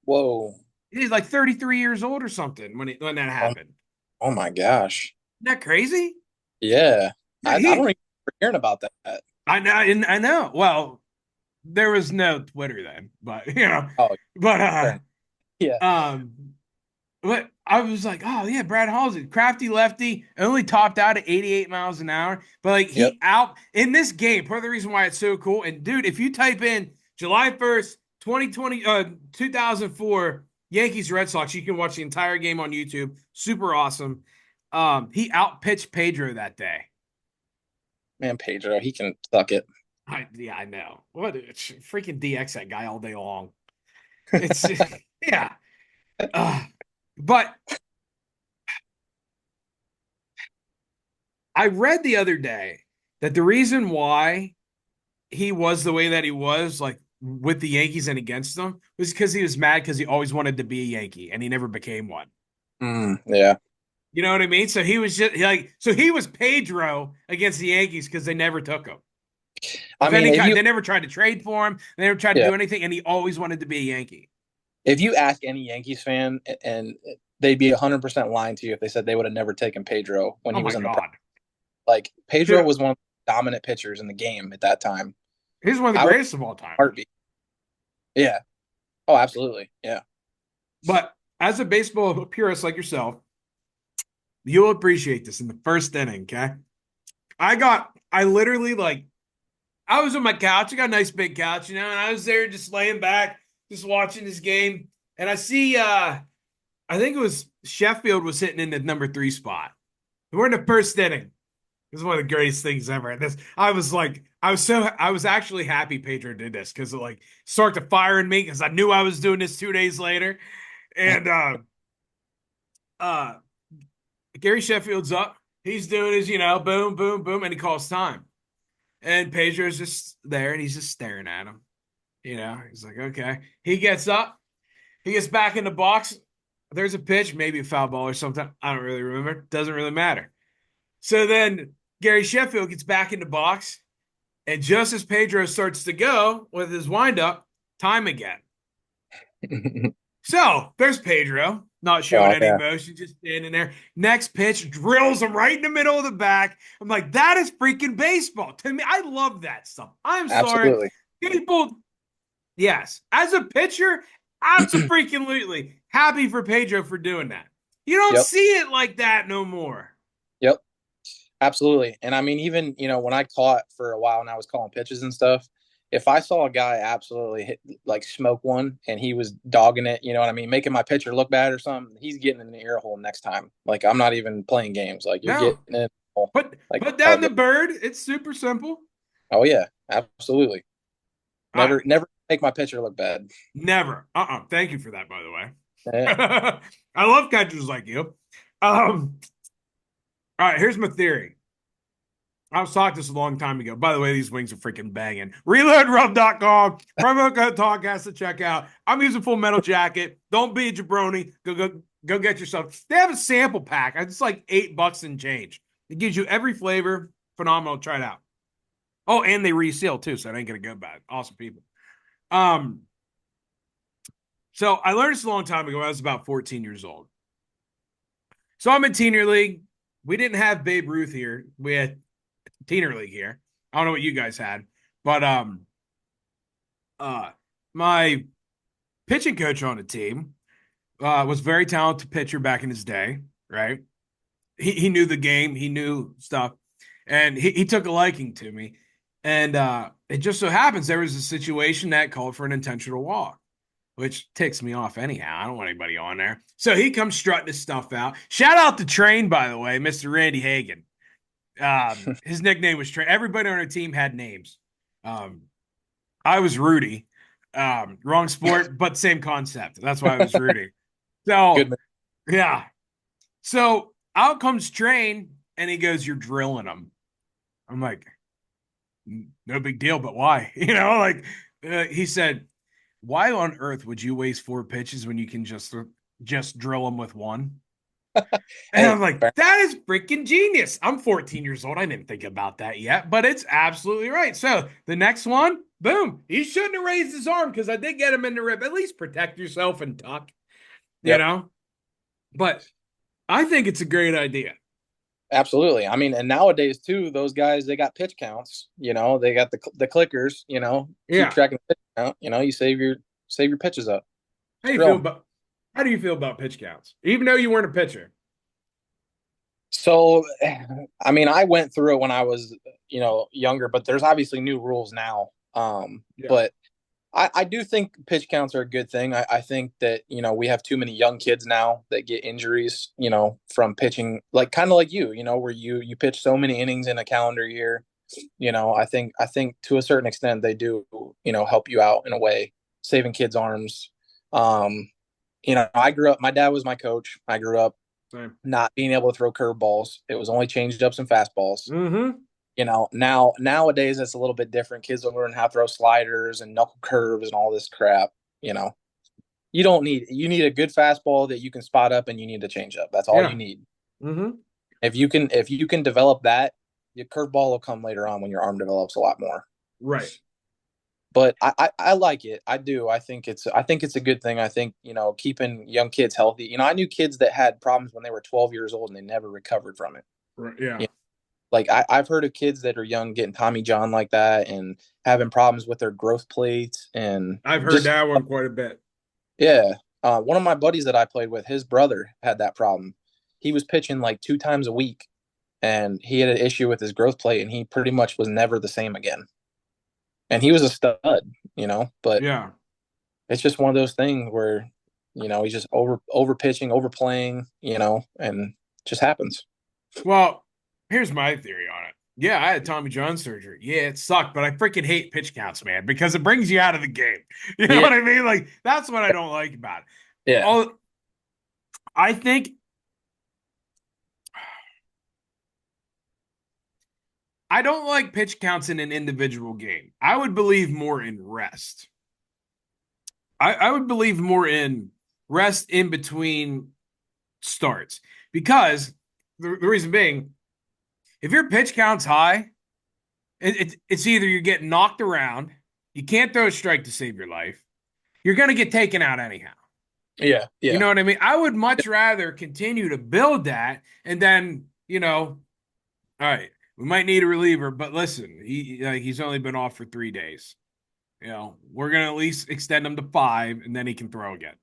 Whoa. He's like 33 years old or something when that Oh, happened. oh my gosh. Isn't that crazy? Yeah. Yeah, I don't he. remember hearing about that. I know. I know. Well, there was no Twitter then, but Oh, but fair enough. Yeah. um, but I was like, oh yeah, Brad Halsey, crafty lefty, only topped out at 88 miles an hour. But like Yep. he out in this game, part of the reason why it's so cool. And dude, if you type in July 1st, 2020, 2004, Yankees Red Sox, you can watch the entire game on YouTube. Super awesome. He outpitched Pedro that day. Man, Pedro, he can suck it. Yeah, I know. What freaking DX that guy all day long. It's yeah. Uh, but I read the other day that the reason why he was the way that he was, like with the Yankees and against them, was because he was mad because he always wanted to be a Yankee and he never became one. Yeah. You know what I mean? So he was just like, so he was Pedro against the Yankees because they never took him I of mean, any if kind. you They never tried to trade for him. They never tried to yeah, do anything, and he always wanted to be a Yankee. if you ask any Yankees fan, and they'd be 100% lying to you if they said they would have never taken Pedro when Oh he my was in the God. like Pedro Dude, was one of the dominant pitchers in the game at that time. he's one of the I would greatest of all time. heartbeat. Yeah. Oh, absolutely. Yeah. But as a baseball purist like yourself, you'll appreciate this in the first inning, okay? I literally like I was on my couch. I got a nice big couch, and I was there just laying back, just watching this game. And I see I think it was Sheffield was hitting in the number 3 spot. We're in the first inning. This is one of the greatest things ever. This I was actually happy Pedro did this because it like started to fire in me because I knew I was doing this 2 days later. And uh Gary Sheffield's up. He's doing his, boom, boom, boom, and he calls time. And Pedro's just there and he's just staring at him. He's like, okay. He gets up, he gets back in the box. There's a pitch, maybe a foul ball or something. I don't really remember. Doesn't really matter. So then Gary Sheffield gets back in the box, and just as Pedro starts to go with his windup, time again. So there's Pedro, not showing Oh any yeah. emotion, just standing there. Next pitch drills him right in the middle of the back. I'm like, that is freaking baseball. To me, I love that stuff. I'm sorry. Absolutely. People, yes. As a pitcher, absolutely happy for Pedro for doing that. You don't Yep. see it like that no more. Yep. Absolutely. And I mean, even, when I caught for a while and I was calling pitches and stuff, if I saw a guy absolutely hit, like smoke one and he was dogging it, you know what I mean, making my pitcher look bad or something, he's getting in the ear hole next time. Like, I'm not even playing games. Like, you're No. getting in. Put Like, put down the bird. It's super simple. oh yeah, absolutely. All right. Never make my pitcher look bad. Never. Thank you for that, by the way. Yeah. I love catchers like you. All right, here's my theory. I was talking this a long time ago. By the way, these wings are freaking banging. ReloadRub.com. Promo code Toddcast to check out. I'm using Full Metal Jacket. Don't be a jabroni. Go get yourself. They have a sample pack. It's like $8 and change. It gives you every flavor. Phenomenal. Try it out. Oh, and they reseal too, so it ain't gonna go bad. Awesome people. Um, so I learned this a long time ago. I was about 14 years old. So I'm in Teener League. We didn't have Babe Ruth here. We had Teener League here. I don't know what you guys had, but my pitching coach on the team was a very talented pitcher back in his day, right? He knew the game, he knew stuff. and he took a liking to me. And it just so happens there was a situation that called for an intentional walk, which ticks me off anyhow. I don't want anybody on there. So he comes strutting his stuff out. Shout out to Train, by the way, Mr. Randy Hagan. His nickname was Train. Everybody on our team had names. Um, I was Rudy. Wrong sport, but same concept. That's why I was Rudy. Good So man. yeah. So out comes Train, and he goes, "You're drilling them." I'm like, "No big deal, but why?" He said, "Why on earth would you waste 4 pitches when you can just drill them with one?" And Hey, I'm like, "That is freaking genius." I'm 14 years old. I didn't think about that yet, but it's absolutely right. So the next one, boom, he shouldn't have raised his arm because I did get him in the rib. At least protect yourself and tuck, you yep, know. But I think it's a great idea. absolutely. I mean, and nowadays too, those guys they got pitch counts. They got the clickers. Keep Yeah. tracking the pitch count. You save your pitches up. How do you Drill feel 'em. about how do you feel about pitch counts? Even though you weren't a pitcher. So, I mean, I went through it when I was, younger, but there's obviously new rules now. Yeah. But I do think pitch counts are a good thing. I think that, we have too many young kids now that get injuries, from pitching, like kind of like where you pitch so many innings in a calendar year. I think to a certain extent they do, help you out in a way, saving kids' arms. Um, my dad was my coach. I grew up Same. not being able to throw curveballs. It was only changed ups and fastballs. Mm-hmm. Nowadays it's a little bit different. Kids will learn how to throw sliders and knuckle curves and all this crap. You know, you need a good fastball that you can spot up, and you need a change up. That's all you Yeah. need. Mm-hmm. If you can develop that, your curveball will come later on when your arm develops a lot more. Right. But I like it. I do. I think it's a good thing. I think, keeping young kids healthy. I knew kids that had problems when they were 12 years old and they never recovered from it. Right. Yeah. Like I've heard of kids that are young getting Tommy John like that and having problems with their growth plates and I've heard just that one quite a bit. yeah. One of my buddies that I played with, his brother had that problem. He was pitching like 2 times a week, and he had an issue with his growth plate, and he pretty much was never the same again. And he was a stud. But Yeah. it's just one of those things where he's just over pitching, overplaying, and just happens. Well, here's my theory on it. Yeah, I had Tommy John surgery. Yeah, it sucked, but I freaking hate pitch counts, man, because it brings you out of the game. You know Yeah, what I mean? Like that's what I don't like about it. yeah, All I think I don't like pitch counts in an individual game. I would believe more in rest. I would believe more in rest in between starts because the reason being, if your pitch count's high, it's either you're getting knocked around, you can't throw a strike to save your life, you're going to get taken out anyhow. yeah, You yeah, know what I mean? I would much rather continue to build that and then, all right, we might need a reliever, but listen, he's only been off for 3 days. We're going to at least extend him to 5 and then he can throw again.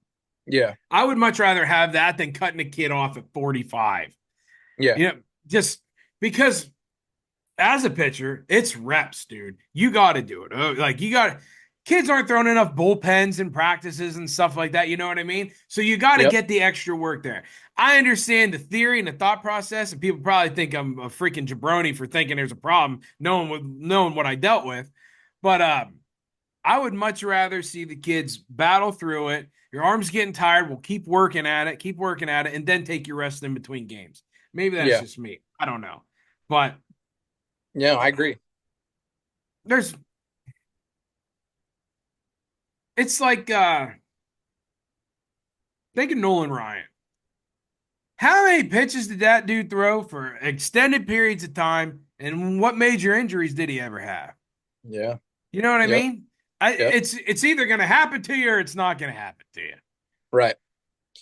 yeah, I would much rather have that than cutting a kid off at 45. yeah, Just because as a pitcher, it's reps, dude. You got to do it. Like kids aren't throwing enough bullpens and practices and stuff like that. You know what I mean? So you got to yep, get the extra work there. I understand the theory and the thought process, and people probably think I'm a freaking jabroni for thinking there's a problem, knowing what I dealt with. But I would much rather see the kids battle through it. Your arm's getting tired. We'll keep working at it, and then take your rest in between games. Maybe that's yeah, just me. I don't know. But yeah. I agree. there's it's like think of Nolan Ryan. How many pitches did that dude throw for extended periods of time? And what major injuries did he ever have? Yeah, You know what I yep, mean? yep. It's either going to happen to you or it's not going to happen to you. Right.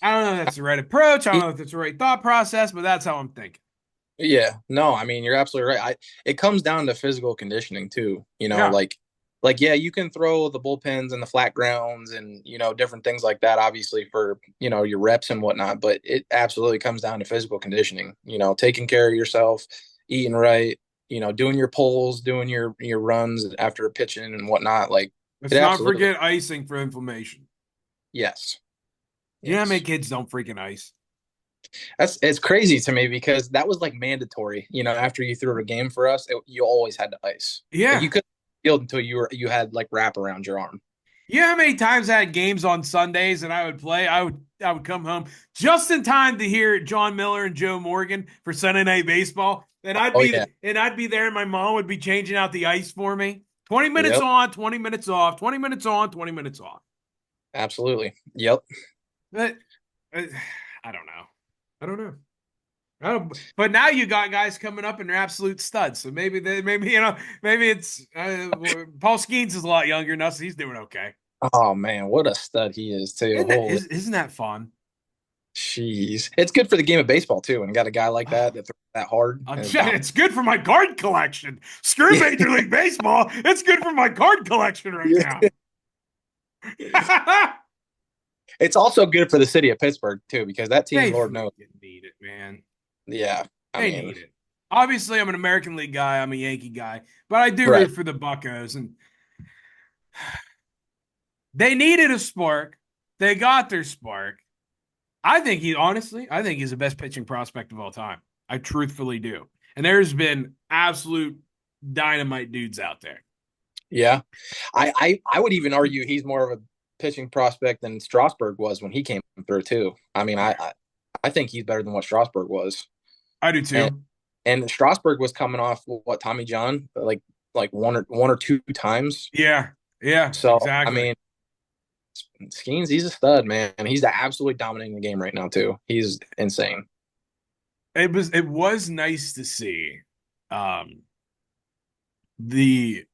I don't know if that's the right approach. I don't know if that's the right thought process, but that's how I'm thinking. Yeah, no, I mean you're absolutely right. It comes down to physical conditioning too. Yeah. Like yeah, you can throw the bullpens and the flat grounds and different things like that, obviously for your reps and whatnot. But it absolutely comes down to physical conditioning. Taking care of yourself, eating right, doing your pulls, doing your runs after pitching and whatnot. Like Let's it not absolutely. forget icing for inflammation. Yes. You know how many Yes. kids don't freaking ice? It's crazy to me because that was like mandatory. After you threw a game for us, you always had to ice. Like Yeah. you couldn't field until you had like wrap around your arm. You know how many times I had games on Sundays and I would play? I would come home just in time to hear John Miller and Joe Morgan for Sunday Night Baseball. And I'd Oh be yeah. and I'd be there and my mom would be changing out the ice for me. 20 minutes Yep. on, 20 minutes off, 20 minutes on, 20 minutes off. Absolutely. Yep. But I don't know. I don't know. But now you got guys coming up and they're absolute studs. So maybe it's Paul Skeens is a lot younger than us. So he's doing okay. Oh man, what a stud he is too. Isn't that Holy isn't that fun? jeez. It's good for the game of baseball too, and got a guy like that that throws that hard and It's good for my card collection. Screw Major League Baseball. It's good for my card collection right yeah. now. It's also good for the city of Pittsburgh too, because that team, They Lord knows. freaking need it, man. Yeah. I They mean, need it. Obviously, I'm an American League guy. I'm a Yankee guy, but I do right. root for the Buccos, and they needed a spark. They got their spark. I think he's the best pitching prospect of all time. I truthfully do. And there's been absolute dynamite dudes out there. Yeah. I would even argue he's more of a pitching prospect than Strasburg was when he came through too. I mean, I think he's better than what Strasburg was. I do And too. and Strasburg was coming off what Tommy John like one or two times. Yeah. Yeah, So I exactly. mean, Skeens, he's a stud, man. He's absolutely dominating the game right now too. He's insane. It was nice to see um the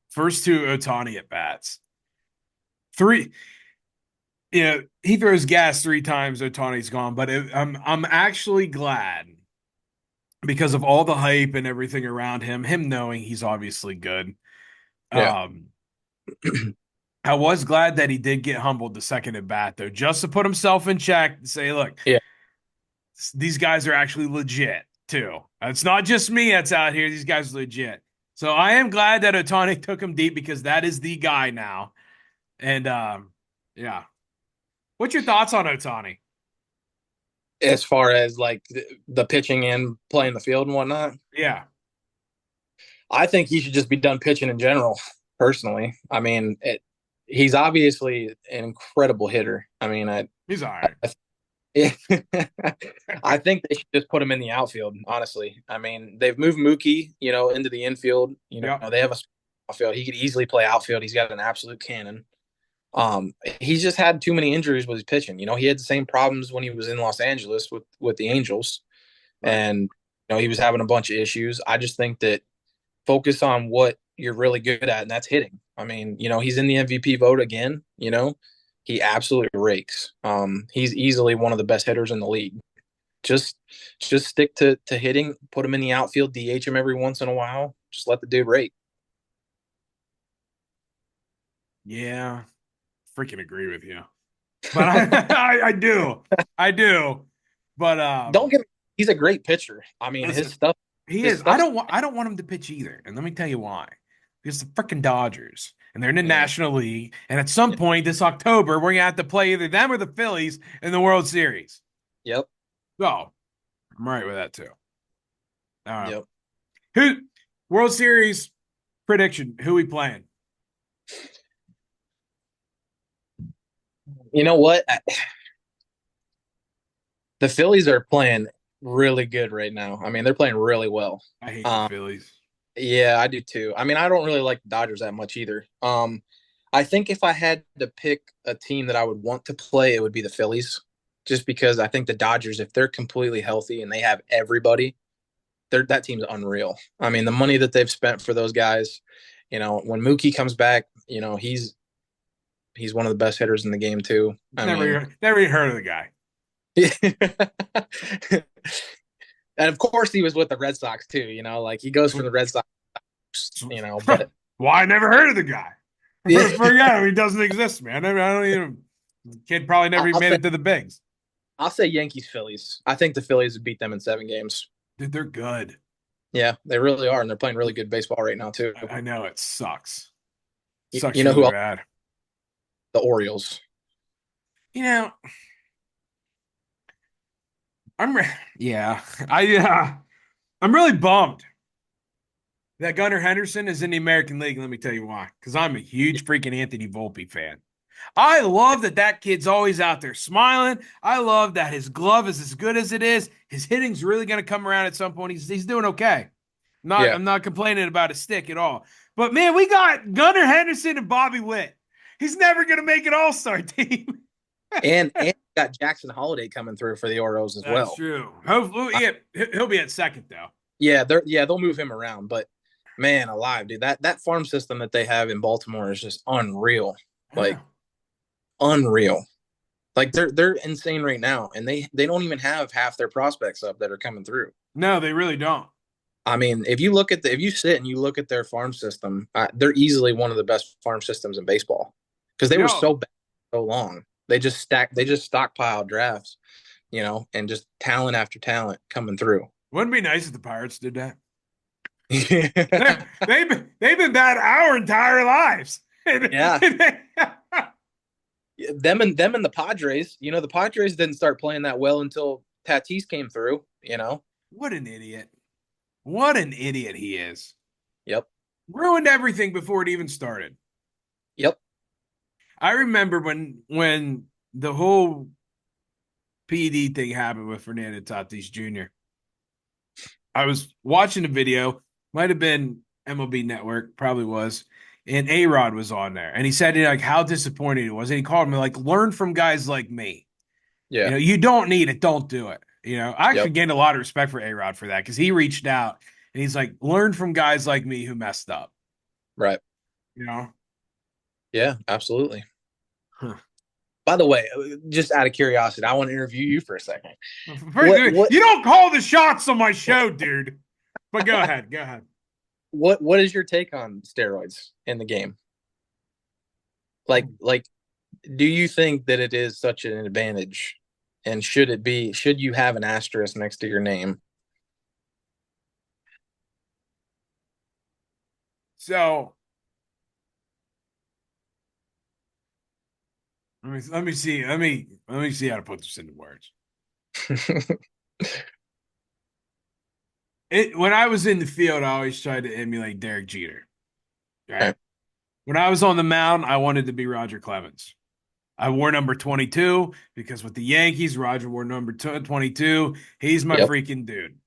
first two Otani at bats. Three, he throws gas three times, Otani's gone, but I'm actually glad because of all the hype and everything around him knowing he's obviously good. Yeah. Um, I was glad that he did get humbled the second at bat, though, just to put himself in check and say, look, Yeah. these guys are actually legit, too. It's not just me that's out here. These guys are legit. So I am glad that Otani took him deep because that is the guy now. And yeah. What's your thoughts on Otani? As far as like the pitching and playing the field and whatnot, Yeah, I think he should just be done pitching in general. Personally, I mean, he's obviously an incredible hitter. I mean, he's all right. I think they should just put him in the outfield. Honestly, I mean, they've moved Mookie, into the infield. Yeah. They have a outfield. He could easily play outfield. He's got an absolute cannon. He's just had too many injuries with his pitching. He had the same problems when he was in Los Angeles with the Angels, Right. and he was having a bunch of issues. I just think that focus on what you're really good at, and that's hitting. I mean, he's in the MVP vote again. He absolutely rakes. He's easily one of the best hitters in the league. Just stick to hitting. Put him in the outfield. DH him every once in a while. Just let the dude rake. Yeah, freaking agree with you. But I do. But Don't get me. He's a great pitcher. I mean, his listen, stuff. he His is. I stuff. don't want. I don't want him to pitch either. And let me tell you why. Because the freaking Dodgers, and they're in the Yeah. National League, and at some point this October we're gonna have to play either them or the Phillies in the World Series. Yep. So I'm right with that too. Yep. Who World Series prediction? Who we playing? You know what? The Phillies are playing really good right now. I mean, they're playing really well. I hate the Um, Phillies. yeah, I do too. I mean, I don't really like the Dodgers that much either. I think if I had to pick a team that I would want to play, it would be the Phillies, just because I think the Dodgers, if they're completely healthy and they have everybody, that team's unreal. I mean, the money that they've spent for those guys, when Mookie comes back, he's one of the best hitters in the game too. I mean, Never even heard of the guy. and of course he was with the Red Sox too, like he goes for the Red Sox, but Well, I never heard of the guy. yeah. Forget him. He doesn't exist, man. I don't even. Kid probably never even made it to the bigs. I'll say Yankees Phillies. I think the Phillies would beat them in 7 games. Dude, they're good. Yeah, they really are, and they're playing really good baseball right now too. I know it sucks. You Sucks know who really else? bad. The Orioles. You know, yeah, I'm really bummed that Gunnar Henderson is in the American League. Let me tell you why. Because I'm a huge freaking Anthony Volpe fan. I love that kid's always out there smiling. I love that his glove is as good as it is. His hitting's really going to come around at some point. He's doing okay. Yeah, I'm not complaining about his stick at all. But man, we got Gunnar Henderson and Bobby Witt. He's never going to make an All-Star team. and got Jackson Holiday coming through for the Orioles as That's well. true. Hopefully, yeah, he'll be at second though. Yeah, they'll move him around, but man, alive, dude, that farm system that they have in Baltimore is just unreal, like Yeah. unreal. Like they're insane right now, and they don't even have half their prospects up that are coming through. No, they really don't. I mean, if you sit and you look at their farm system, they're easily one of the best farm systems in baseball because they You were know, so bad so long. They just stockpile drafts, and just talent after talent coming through. wouldn't it be nice if the Pirates did that? Yeah. They've been bad our entire lives. Yeah. Them and the Padres, the Padres didn't start playing that well until Tatis came through. What an idiot. What an idiot he is. Yep. Ruined everything before it even started. Yep. I remember when the whole PED thing happened with Fernando Tatis Jr. I was watching a video, might have been MLB Network, probably was, and A-Rod was on there. And he said like how disappointed he was. And he called me like, learn from guys like me. Yeah. You don't need it, don't do it. I actually Yep. gained a lot of respect for A-Rod for that because he reached out and he's like, learn from guys like me who messed up. Right. You know? Yeah, absolutely. Huh. By the way, just out of curiosity, I want to interview you for a second. What You don't call the shots on my show, dude. But go ahead. Go ahead. what is your take on steroids in the game? Like do you think that it is such an advantage? And should you have an asterisk next to your name? So let me see. Let me see how to put this into words. When I was in the field, I always tried to emulate Derek Jeter. Right. Okay. When I was on the mound, I wanted to be Roger Clemens. I wore number 22 because with the Yankees, Roger wore number 22. He's my Yep. freaking dude.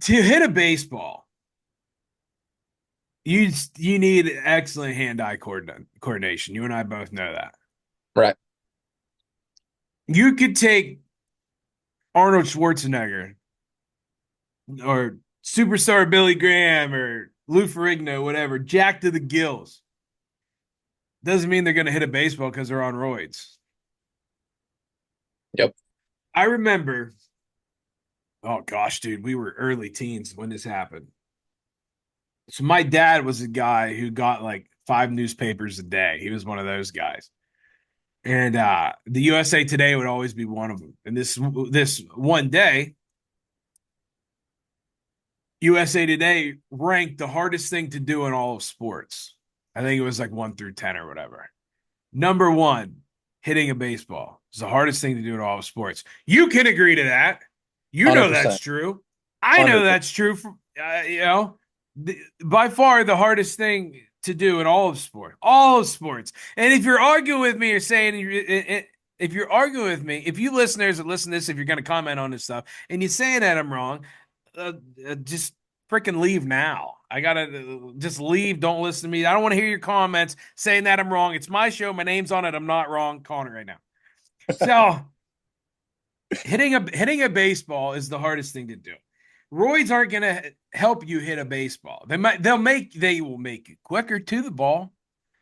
To hit a baseball, you need excellent hand-eye coordination. You and I both know that. Right. You could take Arnold Schwarzenegger or superstar Billy Graham or Lou Ferrigno, whatever, jacked to the gills. Doesn't mean they're going to hit a baseball because they're on roids. Yep. I remember, oh gosh, dude, we were early teens when this happened. So my dad was a guy who got like 5 newspapers a day. He was one of those guys. And the USA Today would always be one of them. And this one day, USA Today ranked the hardest thing to do in all of sports. I think it was like 1 through 10 or whatever. Number 1, hitting a baseball is the hardest thing to do in all of sports. You can agree to that. You know that's 100%. true. I know 100%. that's true. By far the hardest thing to do in all of sports. And if you're arguing with me or saying, if you're arguing with me, if you listeners that listen to this, if you're going to comment on this stuff and you're saying that I'm wrong, just freaking leave now. I gotta just leave. Don't listen to me. I don't want to hear your comments saying that I'm wrong. It's my show. My name's on it. I'm not wrong. Calling it right now. So hitting a baseball is the hardest thing to do. Roids aren't going to help you hit a baseball. They will make you quicker to the ball.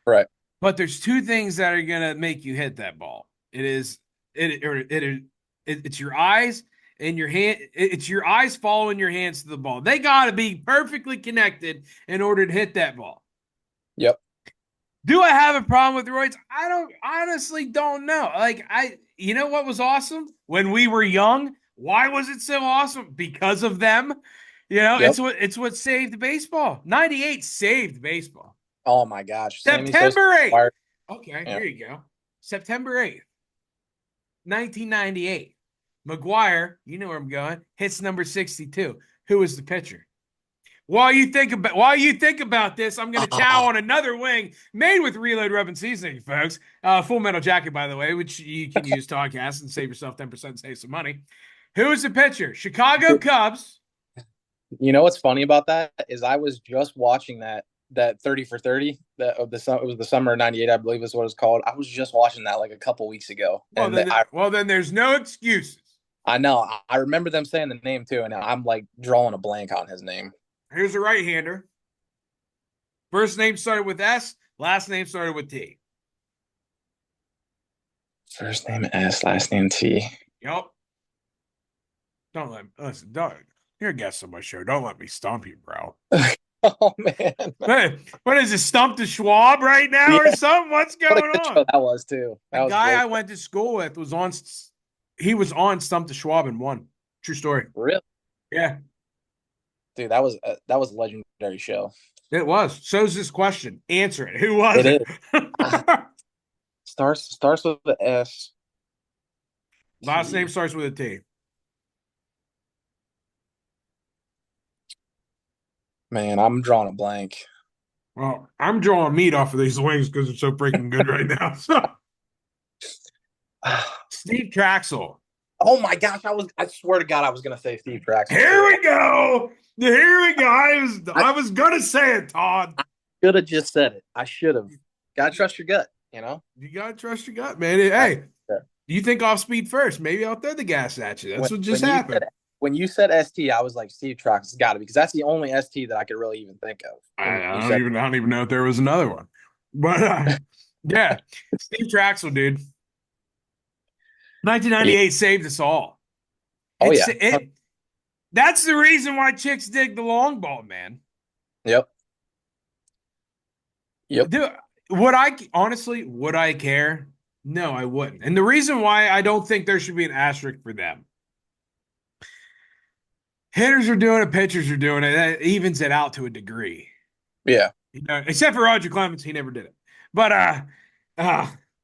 Right. But there's 2 things that are going to make you hit that ball. It's your eyes and your hand. It's your eyes following your hands to the ball. They got to be perfectly connected in order to hit that ball. Yep. Do I have a problem with roids? I honestly don't know. You know what was awesome? When we were young, Why was it so awesome? Because of them. Yep. It's what saved baseball. 98 saved baseball. Oh my gosh. Sammy Sosa. September 8th. Acquired- Okay, Yeah. here you go. September 8th, 1998. McGuire, you know where I'm going, hits number 62. Who was the pitcher? While you think about this, I'm going to chow on another wing made with Reload Rub and Seasoning, folks. Full Metal Jacket, by the way, which you can use Toddcast and save yourself 10% and save some money. Who is the pitcher? Chicago Cubs. You know what's funny about that is I was just watching that 30 for 30 that of the it was the summer of 98, I believe is what it's called. I was just watching that like a couple weeks ago. Well, then there's no excuses. I know. I remember them saying the name too, and I'm like drawing a blank on his name. Here's a right-hander. First name started with S, last name started with T. First name S, last name T. Yep. Don't let me listen, don't. You're a guest on my show. Don't let me stump you, bro. Oh man. What is it, Stump the Schwab right now or something? What's going on? That was too. The guy I went to school with was on Stump the Schwab and won. True story. Really? Yeah. Dude, that was a legendary show. It was. So's this question. Answer it. Who was it? Starts with the S. Last name starts with a T. Man, I'm drawing a blank. Well, I'm drawing meat off of these wings because they're so freaking good right now. So, Steve Traxel. Oh my gosh, I swear to God, I was gonna say Steve Traxel. Here we go. I was gonna say it, Todd. I should have just said it. I should have. Gotta trust your gut, you know? You gotta trust your gut, man. Hey, you think off speed first. Maybe I'll throw the gas at you. That's what just happened. When you said ST, I was like, Steve Traxel's got to be, because that's the only ST that I could really even think of. I don't even know if there was another one. But yeah, Steve Traxel, dude. 1998 saved us all. That's the reason why chicks dig the long ball, man. Yep. Dude, would I care? No, I wouldn't. And the reason why I don't think there should be an asterisk for them. Hitters are doing it, pitchers are doing it. That evens it out to a degree. Yeah. Except for Roger Clemens, he never did it. But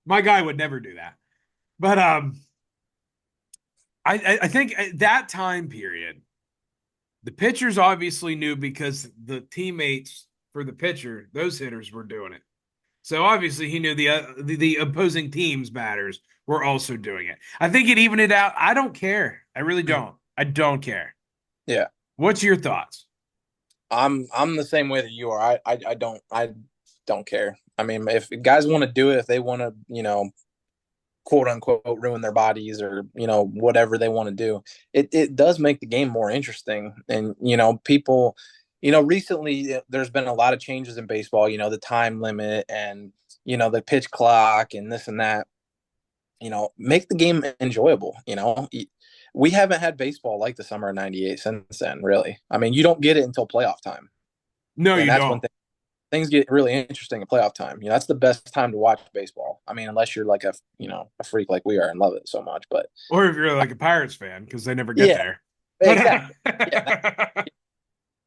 my guy would never do that. But I think at that time period, the pitchers obviously knew because the teammates for the pitcher, those hitters were doing it. So obviously he knew the opposing team's batters were also doing it. I think it evened it out. I don't care. I really don't. I don't care. Yeah. What's your thoughts? I'm the same way that you are. I don't care. I mean, if guys want to do it, if they want to, quote unquote ruin their bodies or, whatever they want to do, it does make the game more interesting. And, people, recently there's been a lot of changes in baseball, the time limit and, the pitch clock and this and that, make the game enjoyable. We haven't had baseball like the summer of 98 since then, really. I mean, you don't get it until playoff time. No, you don't. When things get really interesting at playoff time. That's the best time to watch baseball. I mean, unless you're like a freak like we are and love it so much. But or if you're like a Pirates fan, because they never get there. Exactly. Yeah.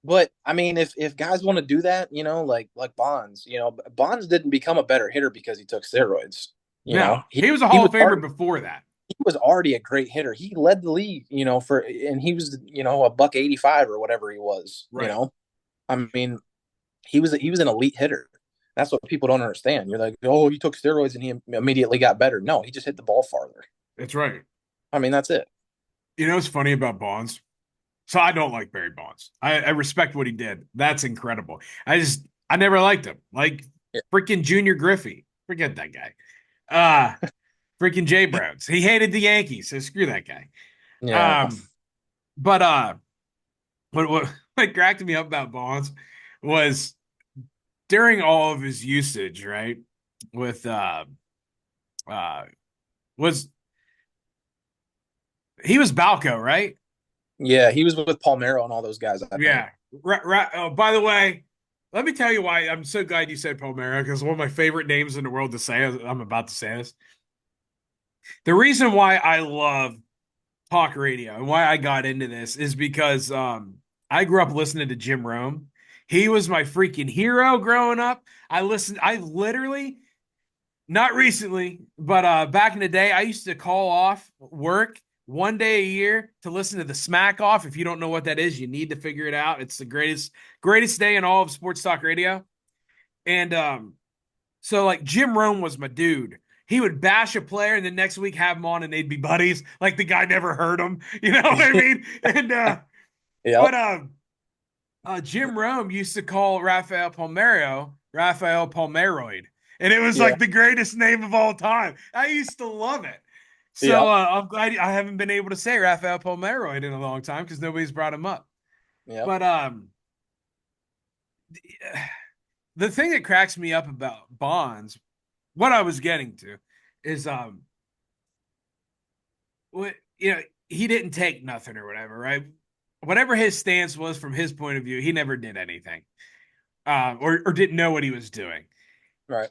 But I mean, if guys want to do that, like Bonds, Bonds didn't become a better hitter because he took steroids. He was a Hall of Famer before that. He was already a great hitter. He led the league, and he was, a buck 85 or whatever he was. Right. I mean, he was an elite hitter. That's what people don't understand. You're like, oh, he took steroids and he immediately got better. No, he just hit the ball farther. That's right. I mean, that's it. What's funny about Bonds? So I don't like Barry Bonds. I respect what he did. That's incredible. I never liked him. Like freaking Junior Griffey. Forget that guy. Freaking Jay Browns. He hated the Yankees, so screw that guy. Yeah. But what cracked me up about Bonds was during all of his usage, right? With he was Balco, right? Yeah, he was with Palmeiro and all those guys. Yeah. Oh, by the way, let me tell you why I'm so glad you said Palmeiro, because one of my favorite names in the world to say, I'm about to say this. The reason why I love talk radio and why I got into this is because I grew up listening to Jim Rome. He was my freaking hero growing up. I literally, not recently, but back in the day, I used to call off work one day a year to listen to the Smack Off. If you don't know what that is, you need to figure it out. It's the greatest day in all of sports talk radio. And so like Jim Rome was my dude. He would bash a player and the next week have him on and they'd be buddies. Like the guy never heard him. You know what I mean? And Yep. but Jim Rome used to call Rafael Palmeroid. And it was Yeah. like the greatest name of all time. I used to love it. So Yep. I'm glad I haven't been able to say Rafael Palmeroid in a long time because nobody's brought him up. Yep. But the thing that cracks me up about Bonds, what I was getting to, is what he didn't take nothing or whatever, right? Whatever his stance was from his point of view, he never did anything, or didn't know what he was doing. Right.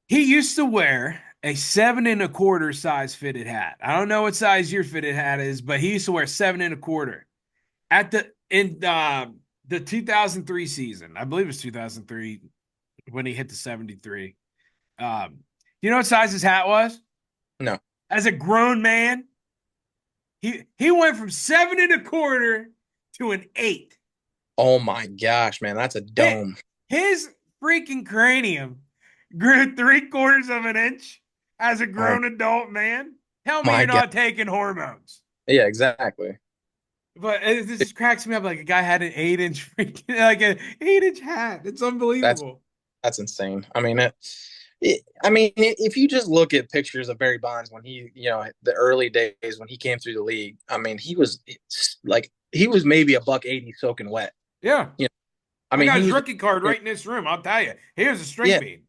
He used to wear a 7 1/4 size fitted hat. I don't know what size your fitted hat is, but he used to wear 7 1/4 in the 2003 season. I believe it was 2003 when he hit the 73. You know what size his hat was? No. As a grown man, he went from 7 1/4 to an 8. Oh my gosh, man, that's a dome. His freaking cranium grew 3/4 of an inch as a Oh grown adult man. Tell me my you're god. not taking hormones. Yeah, exactly. But this just cracks me up. Like a guy had an 8 inch freaking like an 8 inch hat. It's That's unbelievable. that's insane. I mean, if you just look at pictures of Barry Bonds when the early days when he came through the league, I mean, he was maybe $180 soaking wet. Yeah. You know, I I mean, got he his was, rookie card right in this room. I'll tell you. He was a straight yeah, bean.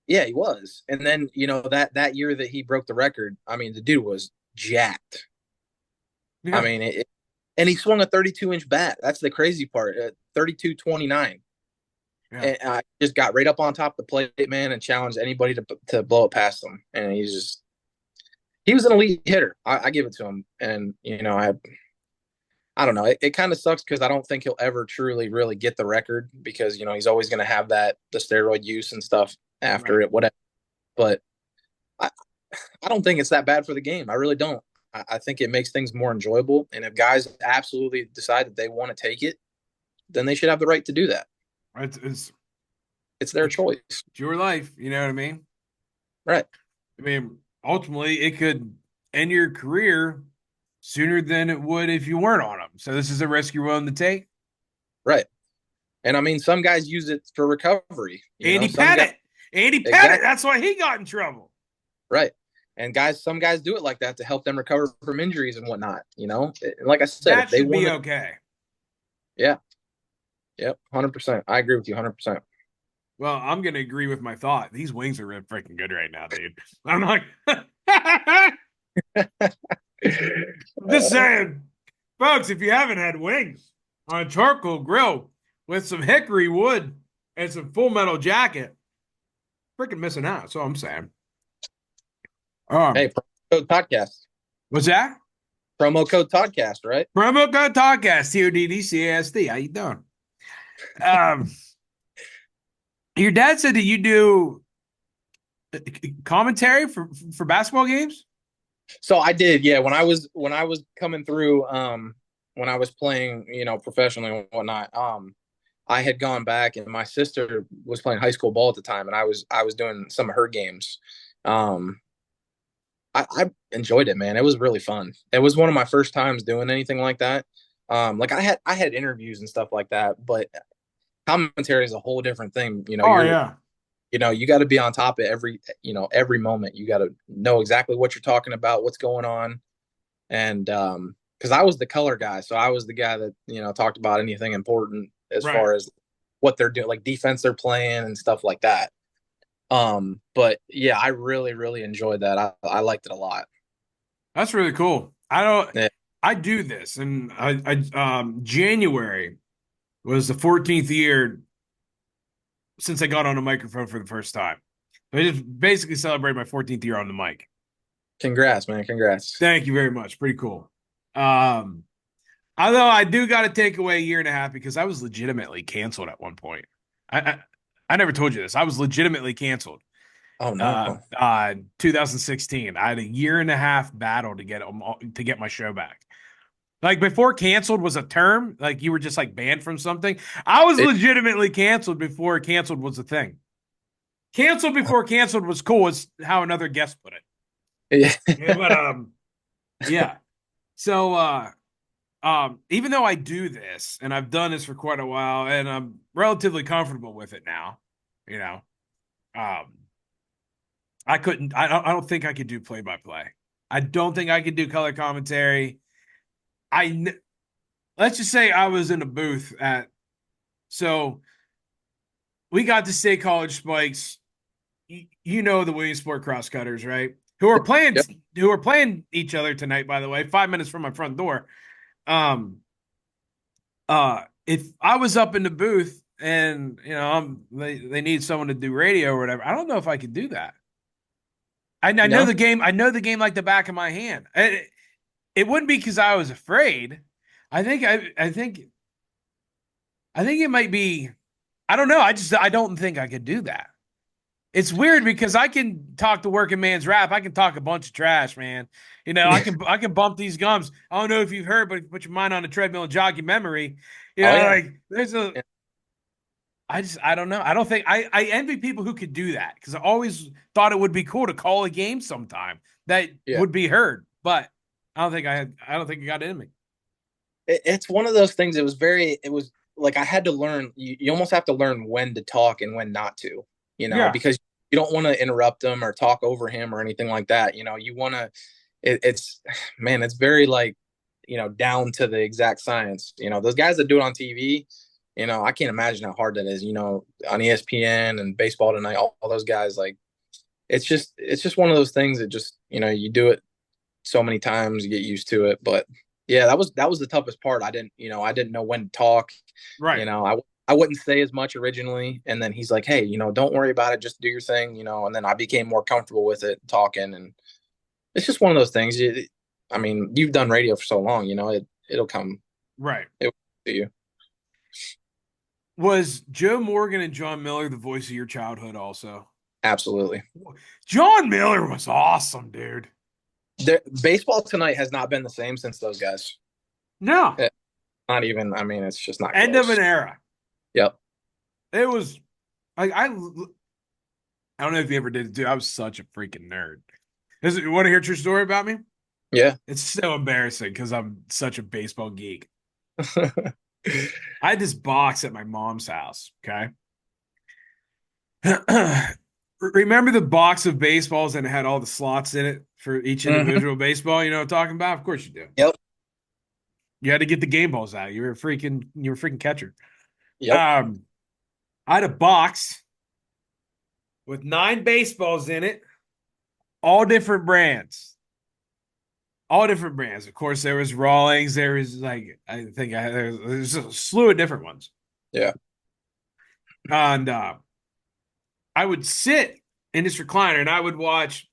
yeah, he was. And then, that year that he broke the record, I mean, the dude was jacked. I Yeah. mean, and he swung a 32-inch bat. That's the crazy part. 32-29. Yeah. And I just got right up on top of the plate, man, and challenged anybody to blow it past him. And he was an elite hitter. I give it to him. And, I don't know. It kind of sucks because I don't think he'll ever truly, really get the record because, he's always going to have the steroid use and stuff after Right. it, whatever. But I don't think it's that bad for the game. I really don't. I think it makes things more enjoyable. And if guys absolutely decide that they want to take it, then they should have the right to do that. It's It's their choice. It's your life. You know what I mean? Right. I mean, ultimately, it could end your career sooner than it would if you weren't on them. So this is a risk you're willing to take. Right. And I mean, some guys use it for recovery. Andy Some guys, Pettit. Andy Pettit. Exactly. That's why he got in trouble. Right. And some guys do it like that to help them recover from injuries and whatnot. Like I said, That if they should be want okay. yeah. Yep. 100%. I agree with you 100%. Well, I'm going to agree with my thought. These wings are really freaking good right now, dude. I'm like, I'm just saying, folks, if you haven't had wings on a charcoal grill with some hickory wood and some full metal jacket, freaking missing out. That's all I'm saying. Hey, promo code Toddcast. What's that? Promo code Toddcast, right? Promo code Toddcast, TODDCAST. How you doing? Your dad said that you do commentary for basketball games? So I did, yeah. When I was coming through, when I was playing, professionally and whatnot, I had gone back, and my sister was playing high school ball at the time, and I was doing some of her games. I enjoyed it, man. It was really fun. It was one of my first times doing anything like that. Like I had interviews and stuff like that, but commentary is a whole different thing. Yeah. You got to be on top of every moment. You got to know exactly what you're talking about, what's going on. And because I was the color guy, so I was the guy that talked about anything important as far as what they're doing, like defense they're playing and stuff like that. But yeah, I really, really enjoyed that. I liked it a lot. That's really cool. I do this, and I January was the 14th year since I got on a microphone for the first time. I just basically celebrated my 14th year on the mic. Congrats, man. Congrats. Thank you very much. Pretty cool. Um, Although I do got to take away a year and a half because I was legitimately canceled at one point. I never told you this. I was legitimately canceled. Oh no. 2016. I had a year and a half battle to get my show back. Like before canceled was a term, like you were just like banned from something. I was It, legitimately canceled before canceled was a thing. Canceled before canceled was cool, is how another guest put it. yeah. Yeah, but yeah. So even though I do this and I've done this for quite a while and I'm relatively comfortable with it now, you know, um, I don't think I could do play by play. I don't think I could do color commentary. I, let's just say I was in a booth so we got to State College Spikes. You know the Williamsport Crosscutters, right? Yep. Who are playing each other tonight, by the way, 5 minutes from my front door. Um, if I was up in the booth and they need someone to do radio or whatever, I don't know if I could do that. I know No. the game. I know the game like the back of my hand. It wouldn't be because I was afraid. I think I think it might be. I don't know. I don't think I could do that. It's weird because I can talk the working man's rap. I can talk a bunch of trash, man. I can bump these gums. I don't know if you've heard, but put your mind on the treadmill and jog your memory. Oh yeah. Like there's a. I don't know. I don't think I envy people who could do that because I always thought it would be cool to call a game sometime that Yeah. would be heard, but I don't think it got in me. It's one of those things. It was like I had to learn. You almost have to learn when to talk and when not to, Yeah. because you don't want to interrupt him or talk over him or anything like that. You want to, it's, man, it's very like, down to the exact science. Those guys that do it on TV, I can't imagine how hard that is, on ESPN and Baseball Tonight, all those guys, like, it's just one of those things that just, you do it so many times, you get used to it. But yeah, that was the toughest part. I didn't know when to talk. Right. I wouldn't say as much originally, and then he's like, "Hey, don't worry about it. Just do your thing." And then I became more comfortable with it, talking, and it's just one of those things. I mean, you've done radio for so long, it'll come. Right. It will to you. Was Joe Morgan and John Miller the voice of your childhood also? Absolutely. John Miller was awesome, dude. Baseball Tonight has not been the same since those guys. No. Not even. I mean, it's just not End of close. an era. Yep. It was like I don't know if you ever did too. I was such a freaking nerd. You want to hear a true story about me? Yeah. It's so embarrassing because I'm such a baseball geek. I had this box at my mom's house. Okay. Remember the box of baseballs and it had all the slots in it for each Mhm. individual baseball? You know what I'm talking about? Of course you do. Yep. You had to get the game balls out. You were a freaking catcher. Yep. Um, I had a box with 9 baseballs in it, all different brands. All different brands. Of course, there was Rawlings. There was like there's a slew of different ones. Yeah. And I would sit in this recliner and I would watch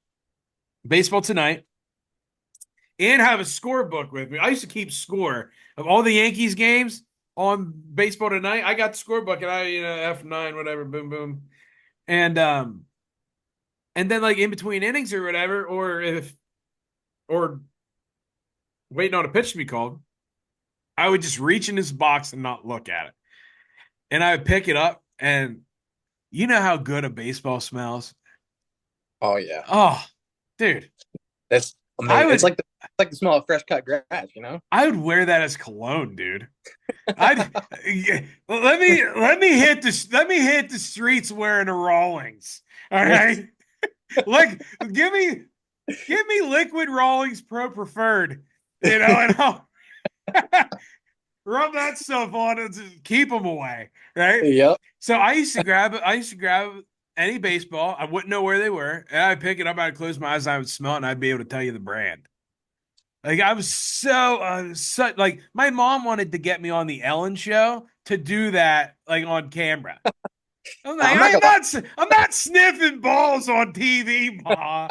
Baseball Tonight and have a scorebook with me. I used to keep score of all the Yankees games on Baseball Tonight. I got the scorebook and F9 whatever, boom boom, and then like in between innings or whatever, or waiting on a pitch to be called, I would just reach in this box and not look at it, and I would pick it up and you know how good a baseball smells. Oh yeah. Oh, dude, That's I amazing. It's would like the smell of fresh cut grass. I would wear that as cologne, dude. I'd yeah, let me hit the streets wearing a Rawlings. All right. Like give me liquid Rawlings Pro Preferred, and I'll rub that stuff on and just keep them away. Right. Yep. So I used to grab any baseball. I wouldn't know where they were. And I'd pick it up, I'd close my eyes, I would smell it, and I'd be able to tell you the brand. Like I was so like my mom wanted to get me on the Ellen show to do that like on camera. I'm like, I'm not gonna lie. I'm not sniffing balls on TV, Ma.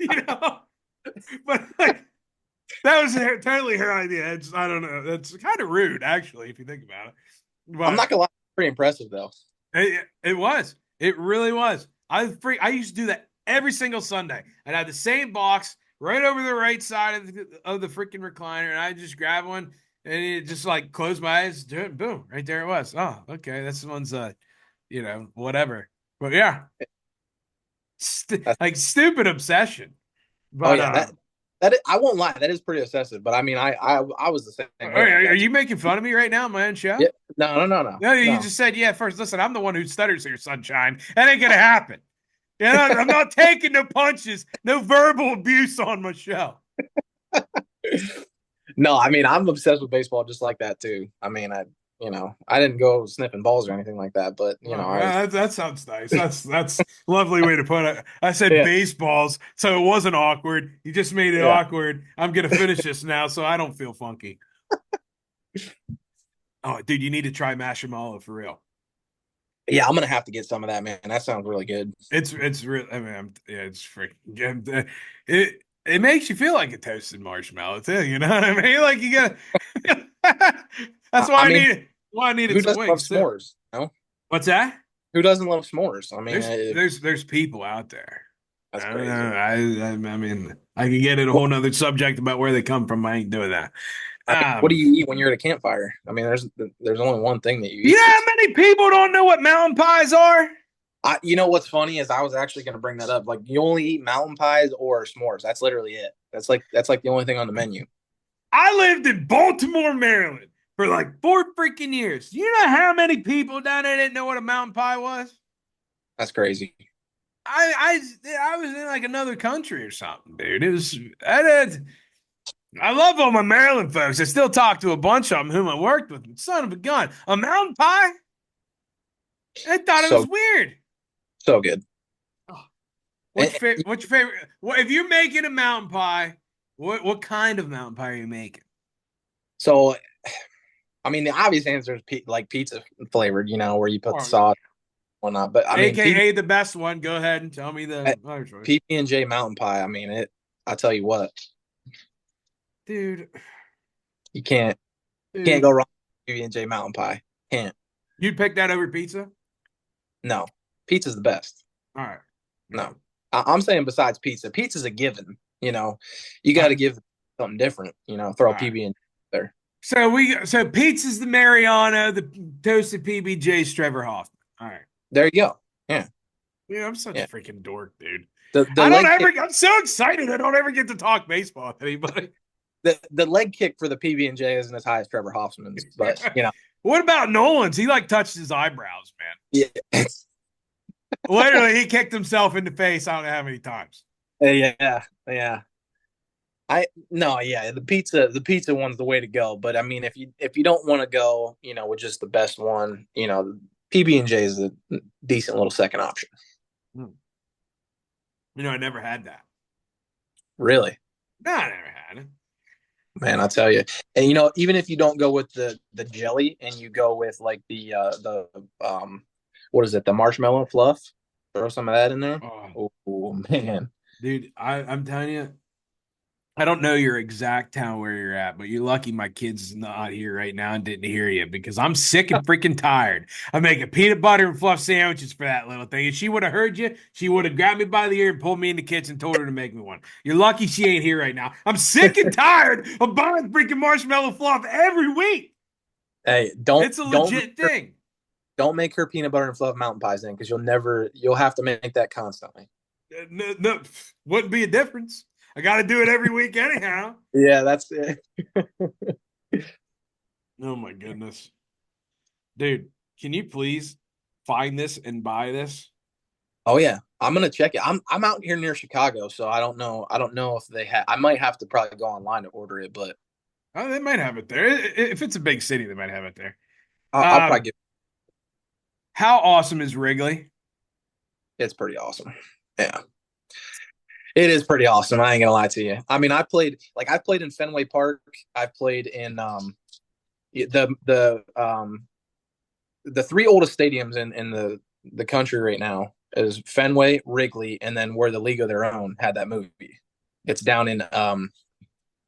You know, but like That was totally her idea. It's I don't know. That's kind of rude, actually, if you think about it. I'm But not gonna lie, pretty impressive though. it was. It really was. I used to do that every single Sunday. I'd have the same box right over the right side of the freaking recliner, and I just grab one and it just like close my eyes, do it, boom, right there it was. Oh, okay, that's the one's whatever. But yeah, That's, like stupid obsession. oh But yeah, I won't lie, that is pretty excessive. But I mean, I was the same way like are that. you making fun of me right now on my own show? Yeah, no, No, you no. just said, yeah, first, listen, I'm the one who stutters here, sunshine. That ain't going to happen. You know, I'm not taking no punches, no verbal abuse on my show. No, I mean, I'm obsessed with baseball just like that too. I mean, I didn't go sniffing balls or anything like that, but Well, that sounds nice. That's a lovely way to put it. I said yeah, baseballs, so it wasn't awkward. You just made it yeah, awkward. I'm going to finish this now, so I don't feel funky. Oh, dude, you need to try marshmallow for real. yeah. I'm gonna have to get some of that, man. That sounds really good. It's real. I mean, yeah, it's freaking. It makes you feel like a toasted marshmallow too. You know what I mean? Like you got. That's why I I mean, need. Why I needed who some doesn't love wings too. s'mores? No, What's that? who doesn't love s'mores? I mean, There's people out there. that's I don't crazy. know. I mean, I could get in a What, whole nother subject about where they come from. I ain't doing that. I mean, what do you eat when you're at a campfire? I mean, there's only one thing that you You eat. know how many people don't know what mountain pies are? You know what's funny is I was actually going to bring that up. Like, you only eat mountain pies or s'mores. That's literally it. That's like the only thing on the menu. I lived in Baltimore, Maryland for like 4 freaking years. You know how many people down there didn't know what a mountain pie was? That's crazy. I was in like another country or something, dude. I love all my Maryland folks. I still talk to a bunch of them whom I worked with. But son of a gun, a mountain pie? I thought it was So weird. so good. Oh, And, What's your favorite? What if you're making a mountain pie? What kind of mountain pie are you making? so I mean, the obvious answer is like pizza flavored. Where you put the Oh, sauce and whatnot. But I mean, AKA the best one. Go ahead and tell me the other choice, PB&J mountain pie. I mean it. I tell you what, dude. you can't go Dude, wrong with PB&J mountain pie. Can't. you'd pick that over pizza? No, pizza's the best. All right. No, I'm saying besides pizza. Pizza's a given. You got to give something different. Throw All a right. PB in there. So pizza's the Mariano, the toasted PBJ's Trevor Hoffman. All right. There you go. Yeah, Yeah, I'm such a yeah. freaking dork, dude. The leg kick, I'm so excited. I don't ever get to talk baseball with anybody. the leg kick for the PB&J isn't as high as Trevor Hoffman's, but What about Nolan's? He like touched his eyebrows, man. yeah, Literally, he kicked himself in the face. I don't know how many times. yeah, yeah. No, yeah, the pizza one's the way to go. But I mean, if you don't want to go, with just the best one, PB&J is a decent little second option. Hmm. I never had that. Really, No, I never had it. man, I tell you. And even if you don't go with the jelly and you go with like the what is it, the marshmallow fluff, throw some of that in there. Oh, Oh man, dude, I'm telling you, I don't know your exact town where you're at, but you're lucky my kid's not here right now and didn't hear you because I'm sick and freaking tired. I'm making peanut butter and fluff sandwiches for that little thing. If she would have heard you, she would have grabbed me by the ear and pulled me in the kitchen and told her to make me one. You're lucky she ain't here right now. I'm sick and tired of buying freaking marshmallow fluff every week. hey, don't It's a don't make legit her, thing. don't make her peanut butter and fluff mountain pies then, because you'll have to make that constantly. No, no, wouldn't be a difference. I got to do it every week anyhow. Yeah, that's it. Oh my goodness. Dude, can you please find this and buy this? Oh yeah, I'm gonna check it. I'm out here near Chicago, so I don't know. I don't know if they have. I might have to probably go online to order it, but Oh, they might have it there. If it's a big city, they might have it there. I'll probably Um, get. how awesome is Wrigley? It's pretty awesome. Yeah, it is pretty awesome. I ain't gonna lie to you. I mean, I played in Fenway Park. I've played in the three oldest stadiums in the country right now is Fenway, Wrigley, and then where the League of Their Own had that movie. It's down in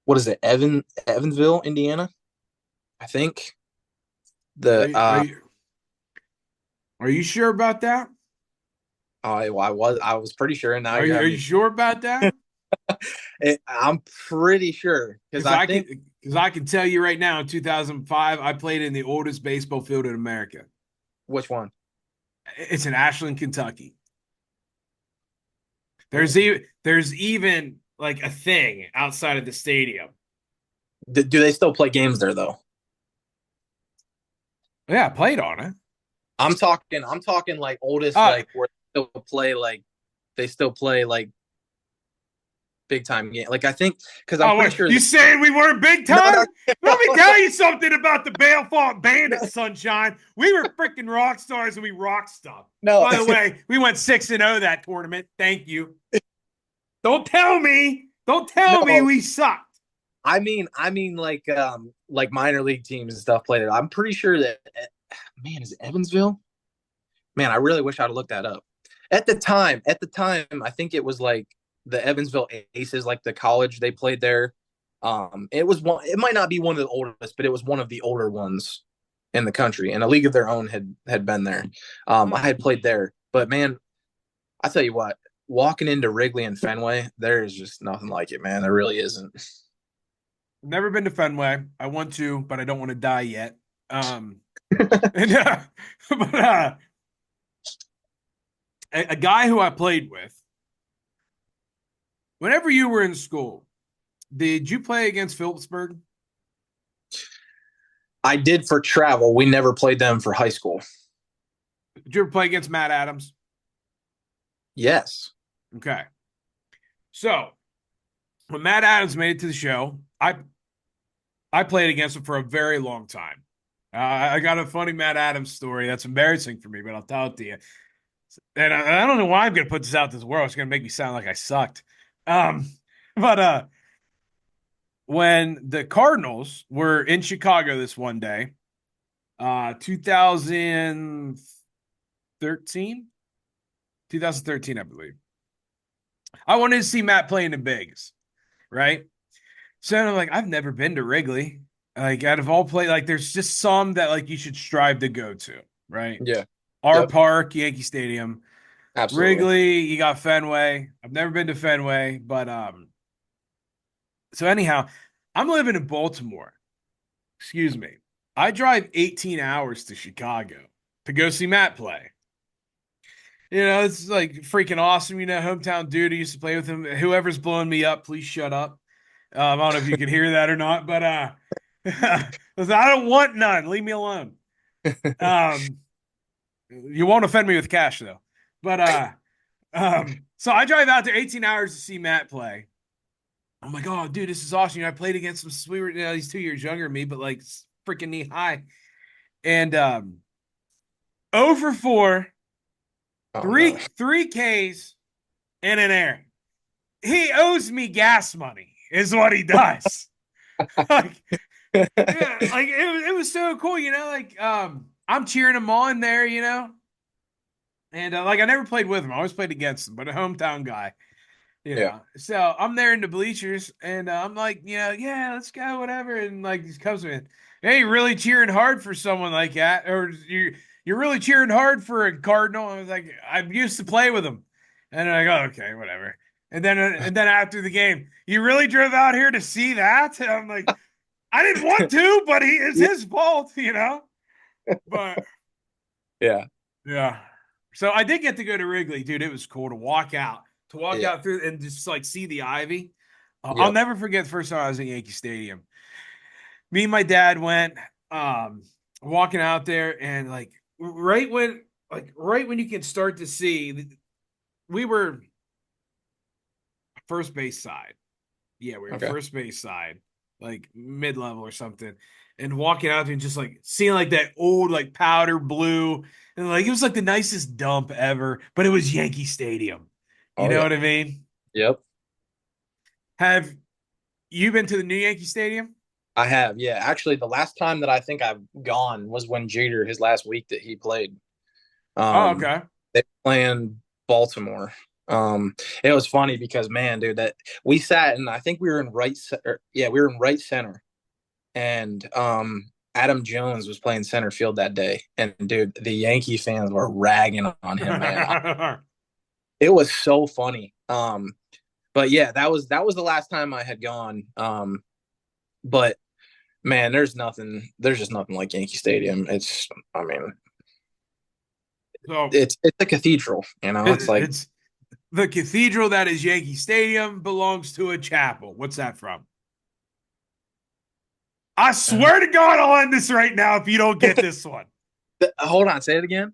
what is it, Evansville, Indiana, I think. Are The you, are you are you sure about that? I was pretty sure, and now Are you you have are you me. sure about that? I'm pretty sure because Because I I think can because I can tell you right now, in 2005, I played in the oldest baseball field in America. which one. It's in Ashland, Kentucky. Oh. There's even like a thing outside of the stadium. Do they still play games there though? Yeah, I played on it. I'm talking like oldest, Uh, like where they still play like big time game. Like I think because I'm oh, pretty what? sure You that saying we weren't big no, no, time? Let me no, tell you something about the Bale Font no, Bandits, Sunshine. We were freaking rock stars and we rock stuff. no. By the way, we went 6-0 that tournament. Thank you. Don't tell me. Don't tell me No. we sucked. I mean like minor league teams and stuff play there. I'm pretty sure that man, is it Evansville? Man, I really wish I'd have looked that up. At the time, I think it was like the Evansville Aces, like the college they played there. It was one. It might not be one of the oldest, but it was one of the older ones in the country, and a league of their own had been there. I had played there, but man, I tell you what, walking into Wrigley and Fenway, there is just nothing like it, man. There really isn't. Never been to Fenway. I want to, but I don't want to die yet. And, but a guy who I played with, whenever you were in school, did you play against Phillipsburg? I did for travel. We never played them for high school. Did you ever play against Matt Adams? Yes. Okay. So when Matt Adams made it to the show, I played against him for a very long time. I got a funny Matt Adams story that's embarrassing for me, but I'll tell it to you. And I don't know why I'm going to put this out to the world. It's going to make me sound like I sucked. Um, but when the Cardinals were in Chicago this one day, 2013, 2013, I believe. I wanted to see Matt playing in Vegas, right? So I'm like, I've never been to Wrigley. Like out of all play, like there's just some that like you should strive to go to, right? Yeah. R Yep. Park, Yankee Stadium, Absolutely. Wrigley, you got Fenway. I've never been to Fenway, but so anyhow, I'm living in Baltimore. Excuse me. I drive 18 hours to Chicago to go see Matt play. It's like freaking awesome. Hometown dude. I used to play with him. Whoever's blowing me up, please shut up. I don't know if you could hear that or not, but I don't want none. Leave me alone. Um, you won't offend me with cash though. But so I drive out there 18 hours to see Matt play. I'm like, oh, dude, this is awesome. I played against him. We were, he's 2 years younger than me, but like freaking knee high. And 0 for 4, Oh no. three Ks and an error. He owes me gas money, is what he does. Like, yeah, like it was so cool, I'm cheering him on there, and like I never played with him, I always played against him, but a hometown guy, Yeah. So I'm there in the bleachers, and I'm like, yeah, let's go, whatever, and like he comes in, hey, you're really cheering hard for someone like that, or you're really cheering hard for a Cardinal. I was like, I'm used to play with him, and I go, okay, whatever. And then after the game, you really drove out here to see that? And I'm like, I didn't want to, but it's his fault. But Yeah. yeah. So I did get to go to Wrigley, dude. It was cool to walk out, Yeah. through and just like see the ivy. I'll Yep. never forget the first time I was at Yankee Stadium. Me and my dad went um walking out there, and like right when you can start to see, we were first base side. Yeah, we were Okay. first base side, like mid level or something. And walking out there and just like seeing like that old like powder blue, and like it was like the nicest dump ever, but it was Yankee Stadium. You Oh know yeah. what I mean? Yep. Have you been to the new Yankee Stadium? I have. Yeah. Actually, the last time that I think I've gone was when Jeter, his last week that he played. Oh, Um, okay. they were playing Baltimore. It was funny because man, dude, that we sat and I think we were in yeah, we were in right center, and Adam Jones was playing center field that day, and dude, the Yankee fans were ragging on him, man. It was so funny. But yeah, that was the last time I had gone. But man, there's just nothing like Yankee Stadium. I mean, So it's a cathedral, you know. It's like it's the cathedral that is Yankee Stadium belongs to a chapel. What's that from? I swear to God, I'll end this right now if you don't get this one. hold on, say it again.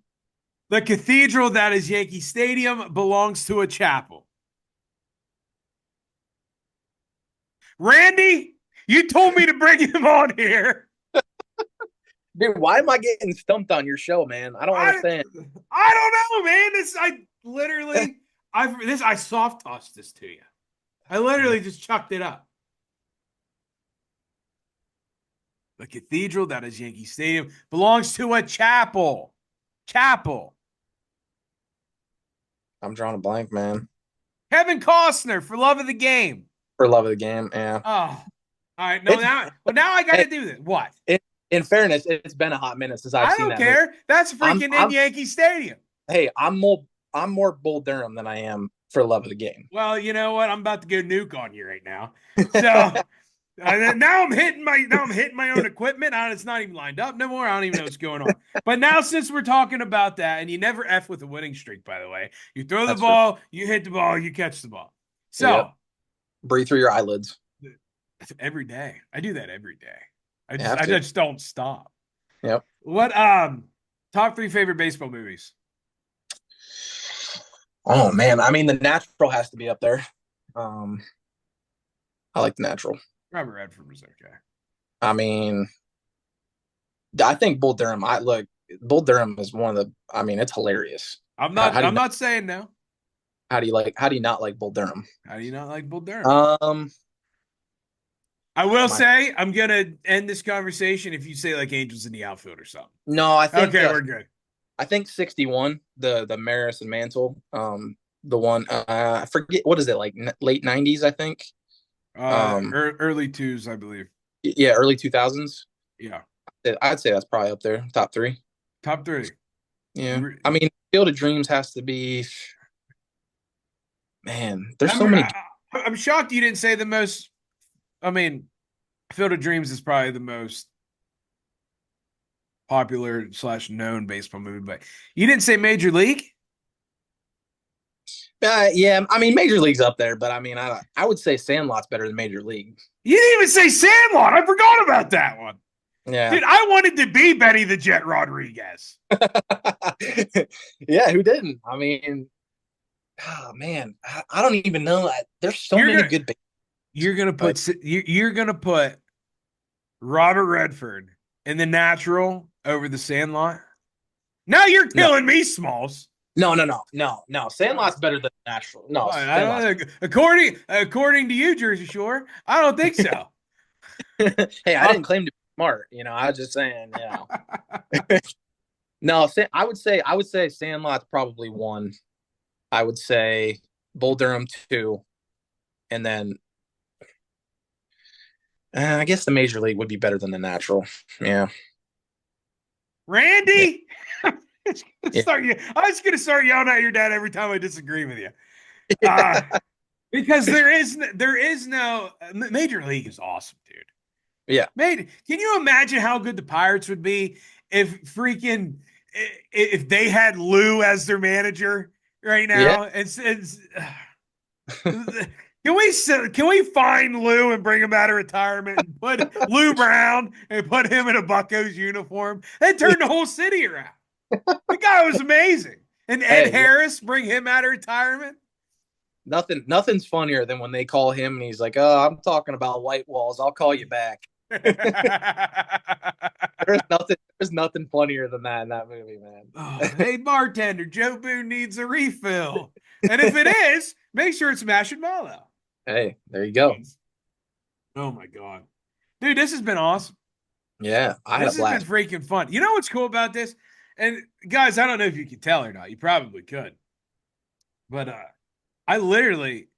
The cathedral that is Yankee Stadium belongs to a chapel. Randy, you told me to bring him on here. Dude, why am I getting stumped on your show, man? I don't understand. I don't know, man. I soft tossed this to you. I literally just chucked it up. The cathedral that is Yankee Stadium belongs to a chapel. Chapel. I'm drawing a blank, man. Kevin Costner for Love of the Game. For love of the game, yeah. Oh, all right. No, now I got to do this. What? In fairness, it's been a hot minute since I've seen that. I don't care. That's freaking in Yankee Stadium. Hey, I'm more Bull Durham than I am for love of the game. Well, you know what? I'm about to go nuke on you right now. So now I'm hitting my own equipment. It's not even lined up no more. I don't even know what's going on. But now since we're talking about that, and you never F with a winning streak, by the way. You throw the ball, you hit the ball, you catch the ball. So breathe through your eyelids. Every day. I do that every day. I just don't stop. Yep. What top 3 favorite baseball movies? Oh man, I mean The Natural has to be up there. I like The Natural. Robert Redford was okay. I mean, I think Bull Durham. Bull Durham is one of the. I mean, it's hilarious. I'm not saying no. How do you not like Bull Durham? How do you not like Bull Durham? I will say I'm gonna end this conversation if you say like Angels in the Outfield or something. No, I think okay, we're good. I think 61, the Maris and Mantle, the one I forget what is it like late 90s, I think. Early 2s, I believe. Yeah, early 2000s. Yeah, I'd say that's probably up there, top 3. Top 3. Yeah, I mean, Field of Dreams has to be. Man, there's so many. I'm shocked you didn't say the most. I mean, Field of Dreams is probably the most popular / known baseball movie, but you didn't say Major League? Yeah, I mean Major League's up there, but I mean I would say Sandlot's better than Major League. You didn't even say Sandlot. I forgot about that one. Yeah, dude, I wanted to be Benny the Jet Rodriguez. Yeah, who didn't? I mean, oh man, I don't even know. There's so many good. You're gonna put Robert Redford in The Natural over The Sandlot. Now you're killing me, Smalls. No. Sandlot's better than Natural. No, according to you, Jersey Shore, I don't think so. Hey, I didn't claim to be smart. You know, I was just saying. You know. No, I would say Sandlot's probably 1. I would say Bull Durham 2, and then I guess the Major League would be better than The Natural. Yeah. Randy, I was going to start yelling at your dad every time I disagree with you. Because there is no Major League is awesome, dude. Yeah. Can you imagine how good the Pirates would be if they had Lou as their manager right now? Yeah. Can we find Lou and bring him out of retirement and put Lou Brown and put him in a Buccos uniform and turn the whole city around? The guy was amazing. And Ed Harris, bring him out of retirement. Nothing's funnier than when they call him and he's like, "Oh, I'm talking about white walls. I'll call you back." There's nothing funnier than that in that movie, man. Oh, hey, bartender, Joe Boone needs a refill. And if it is, make sure it's marshmallow. Hey, there you go. Oh my God. Dude, this has been awesome. Yeah, this has been freaking fun. You know what's cool about this? And guys, I don't know if you can tell or not. You probably could. But I literally,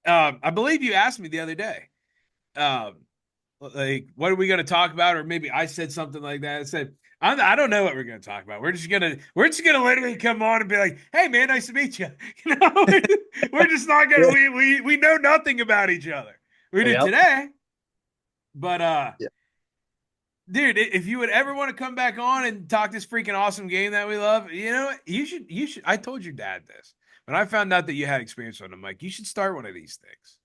I believe you asked me the other day, um, like, what are we going to talk about? Or maybe I said something like that. I said, I don't know what we're going to talk about. We're just gonna literally come on and be like, hey man, nice to meet you. You know, we're just not gonna, Yeah. we know nothing about each other. We did Yep. today, but Yeah. dude, if you would ever want to come back on and talk this freaking awesome game that we love, you know, you should. I told your dad this when I found out that you had experience on the mic. You should start one of these things.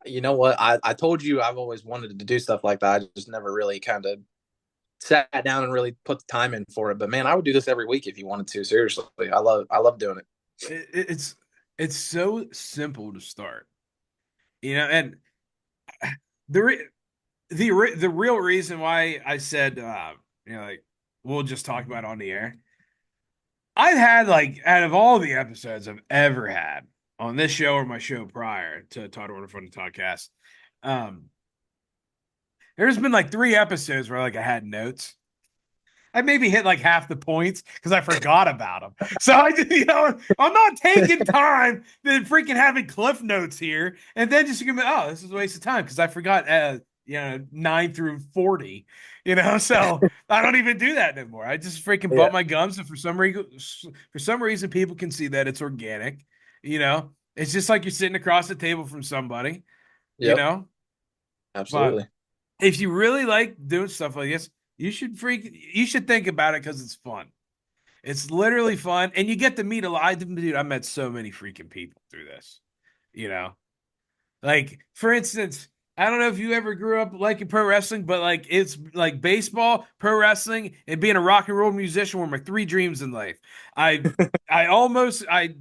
You know what? I told you I've always wanted to do stuff like that. I just never really kind of sat down and really put the time in for it. But man, I would do this every week if you wanted to. Seriously, I love doing it. It's so simple to start, you know, and the re- the real reason why I said, like we'll just talk about it on the air. I've had like out of all the episodes I've ever had on this show or my show prior to Todd Order from the Toddcast, um, there's been like 3 episodes where like I had notes. I maybe hit like half the points because I forgot about them. So I just, I'm not taking time to freaking having cliff notes here and then just gonna be, oh, this is a waste of time because I forgot, 9 through 40, So I don't even do that anymore. I just freaking Yeah. bump my gums, and for some reason, people can see that it's organic. It's just like you're sitting across the table from somebody. You Yep. know, but Absolutely. if you really like doing stuff like this, you should think about it because it's fun. It's literally fun, and you get to meet a lot. Dude, I met so many freaking people through this. You know, like for instance, I don't know if you ever grew up liking pro wrestling, but like it's like baseball, pro wrestling, and being a rock and roll musician were my 3 dreams in life. I I almost I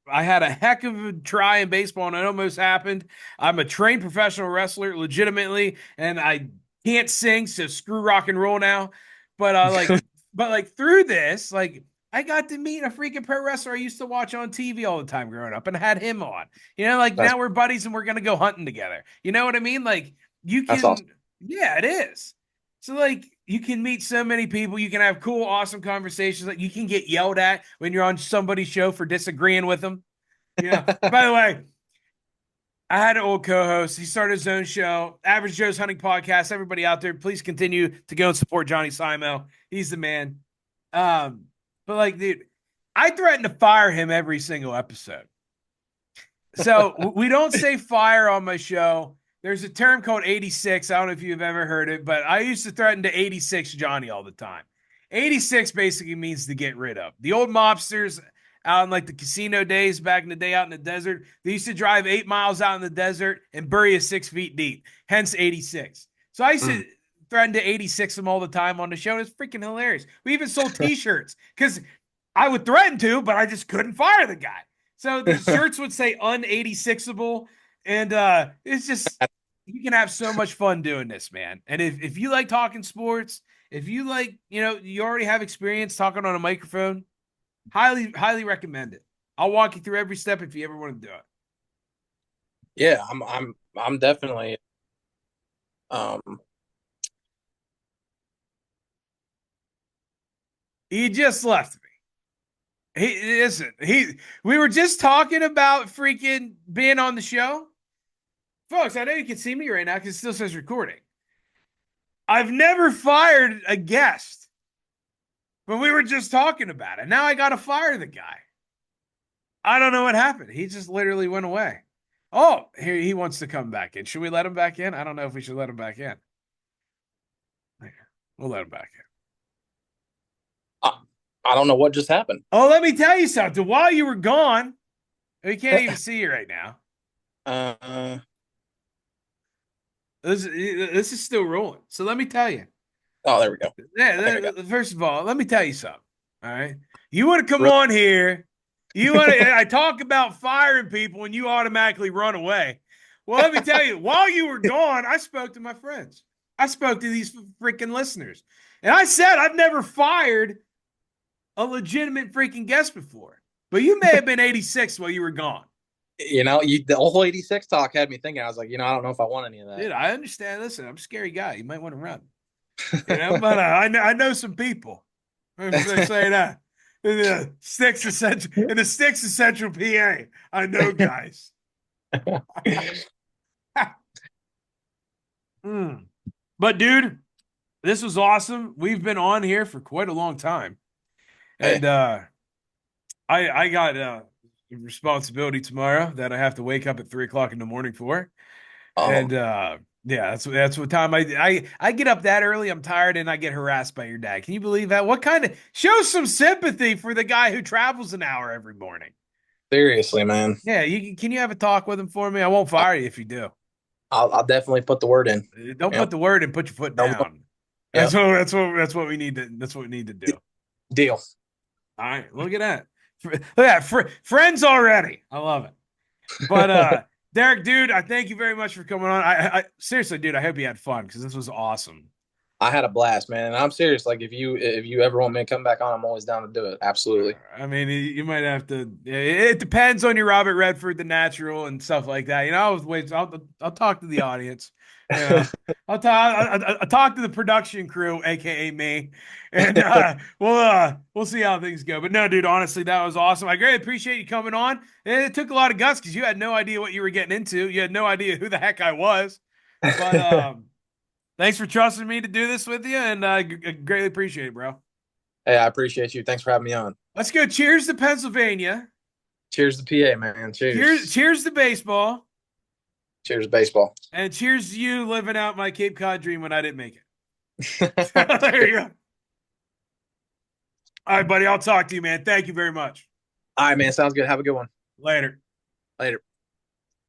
had a heck of a try in baseball and it almost happened. I'm a trained professional wrestler, legitimately, and I can't sing, so screw rock and roll now. But but through this, like I got to meet a freaking pro wrestler I used to watch on TV all the time growing up and had him on. Like That's now we're buddies and we're gonna go hunting together. You know what I mean? Like you that's awesome. can, yeah, it is. So like you can meet so many people, you can have cool, awesome conversations. Like you can get yelled at when you're on somebody's show for disagreeing with them. By the way, I had an old co-host. He started his own show, Average Joe's Hunting Podcast. Everybody out there, please continue to go and support Johnny Simo. He's the man. Um, but like, dude, I threaten to fire him every single episode. So we don't say fire on my show. There's a term called 86. I don't know if you've ever heard it, but I used to threaten to 86 Johnny all the time. 86 basically means to get rid of. The old mobsters out in like the casino days back in the day out in the desert, they used to drive 8 miles out in the desert and bury us 6 feet deep, hence 86. So I used to Mm. threaten to 86 them all the time on the show. It's freaking hilarious. We even sold t-shirts because I would threaten to, but I just couldn't fire the guy. So the shirts would say un-86able. And it's just, you can have so much fun doing this, man. And if you like talking sports, if you like, you already have experience talking on a microphone, highly, highly recommend it. I'll walk you through every step if you ever want to do it. Yeah, I'm definitely um He just left me. We were just talking about freaking being on the show. Folks, I know you can see me right now because it still says recording. I've never fired a guest, but we were just talking about it. Now I got to fire the guy. I don't know what happened. He just literally went away. Oh, here he wants to come back in. Should we let him back in? I don't know if we should let him back in. We'll let him back in. I, I don't know what just happened. Oh, let me tell you something. While you were gone, we can't even see you right now. Uh This is still rolling. So let me tell you. oh, there we go. Yeah, first of all, let me tell you something. All right. You want to come on here. I talk about firing people and you automatically run away. Well, let me tell you, while you were gone, I spoke to my friends. I spoke to these freaking listeners. And I said I've never fired a legitimate freaking guest before. But you may have been 86 while you were gone. The whole 86 talk had me thinking. I was like, I don't know if I want any of that. Dude, I understand. Listen, I'm a scary guy. You might want to run. But I know some people. They say that. In the sticks of Central PA. I know, guys. Mm. But dude, this was awesome. We've been on here for quite a long time. Hey, And I got responsibility tomorrow that I have to wake up at 3 o'clock in the morning for. oh, And yeah, that's what time I get up that early. I'm tired and I get harassed by your dad. Can you believe that? What kind of show some sympathy for the guy who travels an hour every morning? seriously, man. Yeah, can you have a talk with him for me? I won't fire you if you do. I'll definitely put the word in. Don't Yep. put the word and put your foot No, no. down. Yep. That's what we need to do. Deal. All right, look at that. Look at that. Friends already. I love it. But Derek, dude, I thank you very much for coming on. I seriously, dude, I hope you had fun because this was awesome. I had a blast, man. And I'm serious. Like if you ever want me to come back on, I'm always down to do it. Absolutely. I mean, you might have to. It depends on your Robert Redford, the natural, and stuff like that. You know, I'll talk to the audience. You know, I'll talk to the production crew, aka me, and we'll see how things go. But no, dude, honestly, that was awesome. I greatly appreciate you coming on. It took a lot of guts because you had no idea what you were getting into. You had no idea who the heck I was. But thanks for trusting me to do this with you, and I greatly appreciate it, bro. Hey, I appreciate you. Thanks for having me on. Let's go. Cheers to Pennsylvania. Cheers to PA, man. Cheers, Cheers. cheers to baseball, Cheers to baseball. and cheers to you living out my Cape Cod dream when I didn't make it. There you go. All right, buddy. I'll talk to you, man. Thank you very much. All right, man. Sounds good. Have a good one. Later. Later.